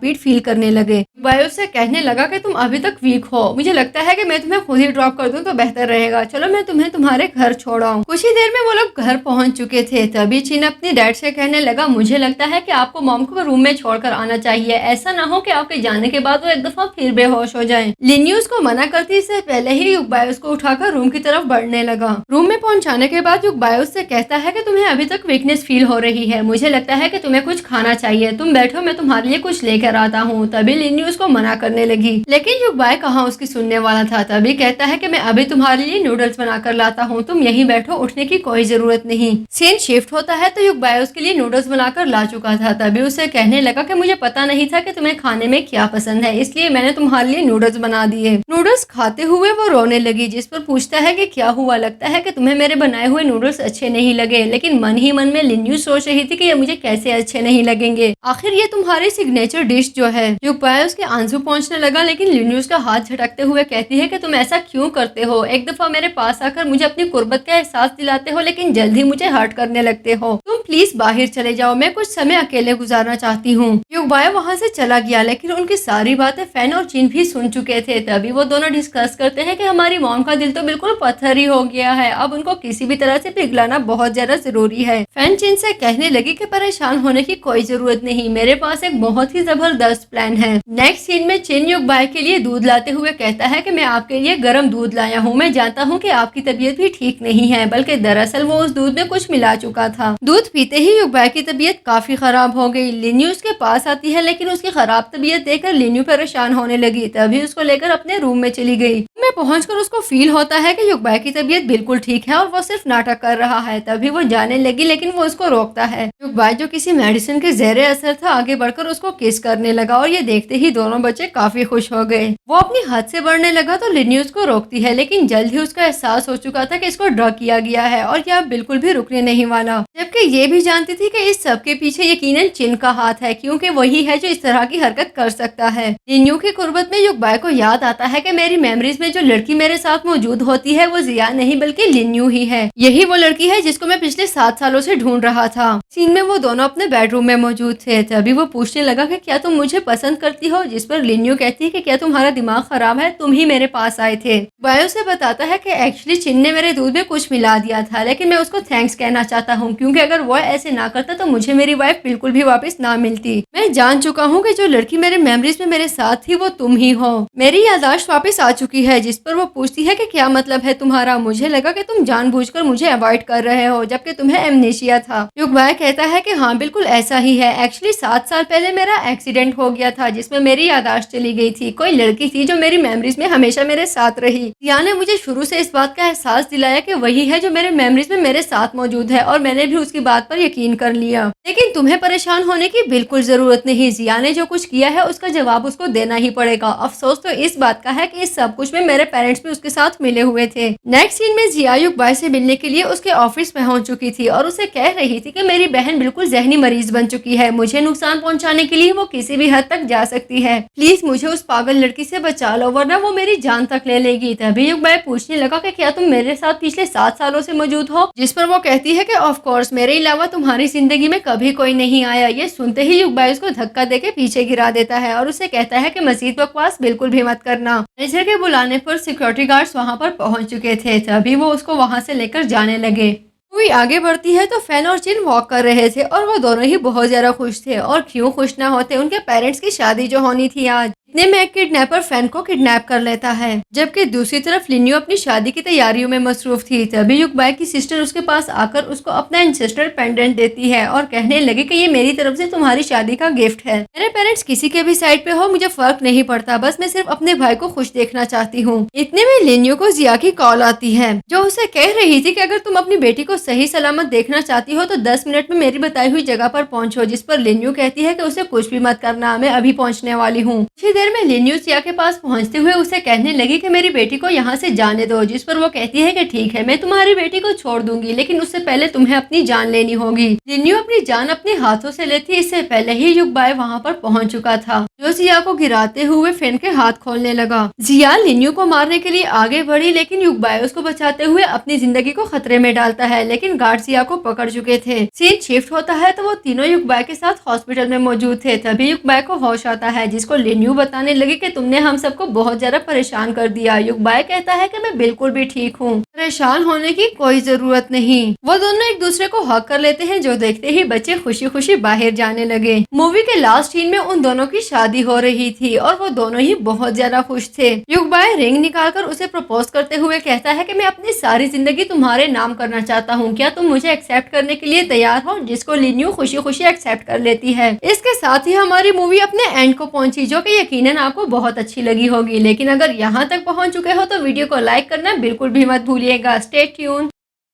बीट फील करने लगे। युगबाई उससे कहने लगा कि तुम अभी तक वीक हो, मुझे लगता है कि मैं तुम्हें खुद ही ड्रॉप कर दूं तो बेहतर रहेगा, चलो मैं तुम्हें तुम्हारे घर छोड़ाऊं। कुछ ही देर में वो लोग घर पहुंच चुके थे। तभी चिन अपने डैड से कहने लगा मुझे लगता है कि आपको मॉम को रूम में छोड़कर आना चाहिए, ऐसा ना हो कि आपके जाने के बाद वो एक दफा फिर बेहोश हो जाए। लिन्यू उसको मना करती इससे पहले ही युगबाई उसको उठाकर रूम की तरफ बढ़ने लगा। रूम में पहुंचाने के बाद युगबाई उससे कहता है कि तुम्हें अभी तक वीकनेस फील हो रही है, मुझे लगता है कि तुम्हें कुछ खाना चाहिए, तुम बैठो मैं तुम्हारे लिए कुछ लेकर आता हूँ। तभी लिन्यू उसको मना करने लगी, लेकिन युगबाई कहाँ उसकी सुनने वाला था। तभी कहता है कि मैं अभी तुम्हारे लिए नूडल्स बनाकर लाता हूँ, तुम यहीं बैठो, उठने की कोई जरूरत नहीं। सीन शिफ्ट होता है तो युगबाई उसके लिए नूडल्स बनाकर ला चुका था। तभी उसे कहने लगा कि मुझे पता नहीं था कि तुम्हें खाने में क्या पसंद है, इसलिए मैंने तुम्हारे लिए नूडल्स बना दिए। नूडल्स खाते हुए वो रोने लगी, जिस पर पूछता है कि क्या हुआ, लगता है कि तुम्हें मेरे बनाए हुए नूडल्स अच्छे नहीं लगे। लेकिन मन ही मन में लिन्यू सोच रही थी कि ये मुझे कैसे अच्छे नहीं लगेंगे, आखिर ये तुम्हारी सिग्नेचर डिश जो है। युगबाई उसके आंसू पहुंचने लगा, लेकिन लिन्यू उसका हाथ झटकते हुए कहती है कि तुम ऐसा क्यों करते हो, एक दफा मेरे पास आकर मुझे अपनी कुर्बत का एहसास दिलाते हो, लेकिन जल्द ही मुझे हर्ट करने लगते हो। तुम प्लीज बाहर चले जाओ, मैं कुछ समय अकेले गुजारना चाहती हूँ। युगबाई वहाँ से चला गया, लेकिन उनकी सारी बातें फैन और चिन भी सुन चुके थे। तभी वो दोनों डिस्कस करते हैं कि हमारी मॉम का दिल तो बिल्कुल पत्थर ही हो गया है, अब उनको किसी भी तरह से पिघलाना बहुत ज्यादा जरूरी है। फैन चिन से कहने लगी कि परेशान होने की कोई जरूरत नहीं, मेरे पास एक बहुत ही जबरदस्त प्लान है। नेक्स्ट सीन में चिन युगबाई के लिए दूध लाते हुए कहता है कि मैं आपके लिए गर्म दूध लाया हूँ, मैं जानता हूँ कि आपकी तबीयत भी ठीक नहीं है, बल्कि दरअसल वो उस दूध में कुछ मिला चुका था। दूध पीते ही युगबाई की तबीयत काफी खराब हो गई। लिन्यू उसके पास आती है, लेकिन उसकी खराब तबीयत देखकर लिन्यू परेशान होने लगी। तभी उसको लेकर अपने रूम में चली गई। में पहुंचकर उसको फील होता है कि युगबाई की तबीयत बिल्कुल ठीक है और वो सिर्फ नाटक कर रहा है। तभी वो जाने लगी, लेकिन वो उसको रोकता है। युगबाई जो किसी मेडिसिन के ज़ेरे असर था, आगे बढ़कर उसको किस करने लगा और ये देखते ही दोनों बच्चे काफी खुश हो गए। वो अपनी हद से बढ़ने लगा तो लिन्यू उसको रोकती है, लेकिन जल्द ही उसका एहसास हो चुका था कि इसको ड्रग किया गया है और यह बिल्कुल भी रुकने नहीं वाला। जबकि ये भी जानती थी कि इस सब के पीछे यकीनन चिन का हाथ है, क्योंकि वही है जो इस तरह की हरकत कर सकता है। लिन्यू की कुर्बत में युगबाई को याद आता है कि मेरी मेमोरीज में जो लड़की मेरे साथ मौजूद होती है वो जिया नहीं बल्कि लिन्यू ही है। यही वो लड़की है जिसको मैं पिछले 7 सालों से ढूंढ रहा था। सीन में वो दोनों अपने बेडरूम में मौजूद थे। तभी वो पूछने लगा कि क्या तुम मुझे पसंद करती हो, जिस पर लिन्यू कहती है कि क्या तुम्हारा दिमाग खराब है, तुम ही मेरे पास आए थे। बायो से बताता है कि एक्चुअली चिन ने मेरे दूध में कुछ मिला दिया था, लेकिन मैं उसको थैंक्स कहना चाहता हूँ, क्योंकि अगर वो ऐसे ना करता तो मुझे मेरी वाइफ बिल्कुल भी वापस ना मिलती। मैं जान चुका हूँ कि जो लड़की मेरे मेमोरीज में मेरे साथ थी वो तुम ही हो। मेरी याददाश्त वापस आ चुकी है। जिस पर वो पूछती है कि क्या मतलब है तुम्हारा। मुझे लगा कि तुम जानबूझकर मुझे अवॉइड कर रहे हो, जबकि तुम्हें निशिया था। युगबाई कहता है कि हाँ बिल्कुल ऐसा ही है। एक्चुअली 7 साल पहले मेरा एक्सीडेंट हो गया था जिसमें मेरी यादाश्त चली गई थी। कोई लड़की थी जो मेरी मेमोरीज में हमेशा मेरे साथ रही। जिया ने मुझे शुरू से इस बात का एहसास दिलाया कि वही है जो मेरे मेमोरीज में मेरे साथ मौजूद है और मैंने भी उसकी बात पर यकीन कर लिया। लेकिन तुम्हें परेशान होने की बिल्कुल जरूरत नहीं। जिया ने जो कुछ किया है उसका जवाब उसको देना ही पड़ेगा। अफसोस तो इस बात का है कि इस सब कुछ में मेरे पेरेंट्स भी उसके साथ मिले हुए थे। नेक्स्ट सीन में जिया युगबाई से मिलने के लिए उसके ऑफिस पहुंच चुकी थी और उसे कह रही थी कि मेरी बहन बिल्कुल जहनी मरीज बन चुकी है। मुझे नुकसान पहुंचाने के लिए वो किसी भी हद तक जा सकती है। प्लीज मुझे उस पागल लड़की से बचा लो वरना वो मेरी जान तक ले लेगी। तभी युगबाई पूछने लगा कि क्या तुम मेरे साथ पिछले 7 सालों से मौजूद हो? जिस पर वो कहती है कि ऑफ कोर्स, मेरे अलावा तुम्हारी जिंदगी में कभी कोई नहीं आया। ये सुनते ही युगबाई उसको धक्का देके पीछे गिरा देता है और उसे कहता है कि मजीद बकवास बिल्कुल भी मत करना। मैनेजर के बुलाने पर सिक्योरिटी गार्ड्स वहां पर पहुंच चुके थे। तभी वो उसको वहां से लेकर जाने लगे। मूवी आगे बढ़ती है तो फैन और जिन वॉक कर रहे थे और वो दोनों ही बहुत ज्यादा खुश थे। और क्यों खुश ना होते, उनके पेरेंट्स की शादी जो होनी थी आज। इतने में एक किडनैपर फैन को किडनैप कर लेता है, जबकि दूसरी तरफ लिन्यू अपनी शादी की तैयारियों में मसरूफ थी। तभी युगबाई की सिस्टर उसके पास आकर उसको अपना एंसेस्टर पेंडेंट देती है और कहने लगी कि ये मेरी तरफ से तुम्हारी शादी का गिफ्ट है। मेरे पेरेंट्स किसी के भी साइड पे हो मुझे फर्क नहीं पड़ता, बस मैं सिर्फ अपने भाई को खुश देखना चाहती हूँ। इतने में लिन्यू को जिया की कॉल आती है जो उसे कह रही थी कि अगर तुम अपनी बेटी को सही सलामत देखना चाहती हो तो 10 मिनट में मेरी बताई हुई जगह पर पहुंचो। जिस पर लिन्यू कहती है कि उसे कुछ भी मत करना, मैं अभी पहुंचने वाली हूँ। कुछ देर में लिन्यू जिया के पास पहुंचते हुए उसे कहने लगी कि मेरी बेटी को यहाँ से जाने दो। जिस पर वो कहती है कि ठीक है, मैं तुम्हारी बेटी को छोड़ दूंगी लेकिन उससे पहले तुम्हें अपनी जान लेनी होगी। लिन्यू अपनी जान अपने हाथों से लेती इससे पहले ही युगबाई वहाँ पर पहुंच चुका था, जो जिया को गिराते हुए फैन के हाथ खोलने लगा। जिया लिन्यू को मारने के लिए आगे बढ़ी लेकिन युगबाई उसको बचाते हुए अपनी जिंदगी को खतरे में डालता है, लेकिन गार्ड जिया को पकड़ चुके थे। सीन शिफ्ट होता है तो वो तीनों युगबाई के साथ हॉस्पिटल में मौजूद थे। तभी युगबाई को होश आता है, जिसको लिन्यू बताने लगी कि तुमने हम सबको बहुत ज्यादा परेशान कर दिया। युगबाई कहता है कि मैं बिल्कुल भी ठीक हूँ, परेशान होने की कोई जरूरत नहीं। वो दोनों एक दूसरे को हक कर लेते हैं, जो देखते ही बच्चे खुशी खुशी बाहर जाने लगे। मूवी के लास्ट सीन में उन दोनों की शादी हो रही थी और वो दोनों ही बहुत ज्यादा खुश थे। युगबाई रिंग निकालकर उसे प्रपोज करते हुए कहता है कि मैं अपनी सारी जिंदगी तुम्हारे नाम करना चाहता हूँ, क्या तुम मुझे एक्सेप्ट करने के लिए तैयार हो? जिसको लिन्यू खुशी खुशी एक्सेप्ट कर लेती है। इसके साथ ही हमारी मूवी अपने एंड को पहुंची, जो कि यकीनन आपको बहुत अच्छी लगी होगी। लेकिन अगर यहाँ तक पहुंच चुके हो तो वीडियो को लाइक करना बिल्कुल भी मत भूलिएगा। Stay tune.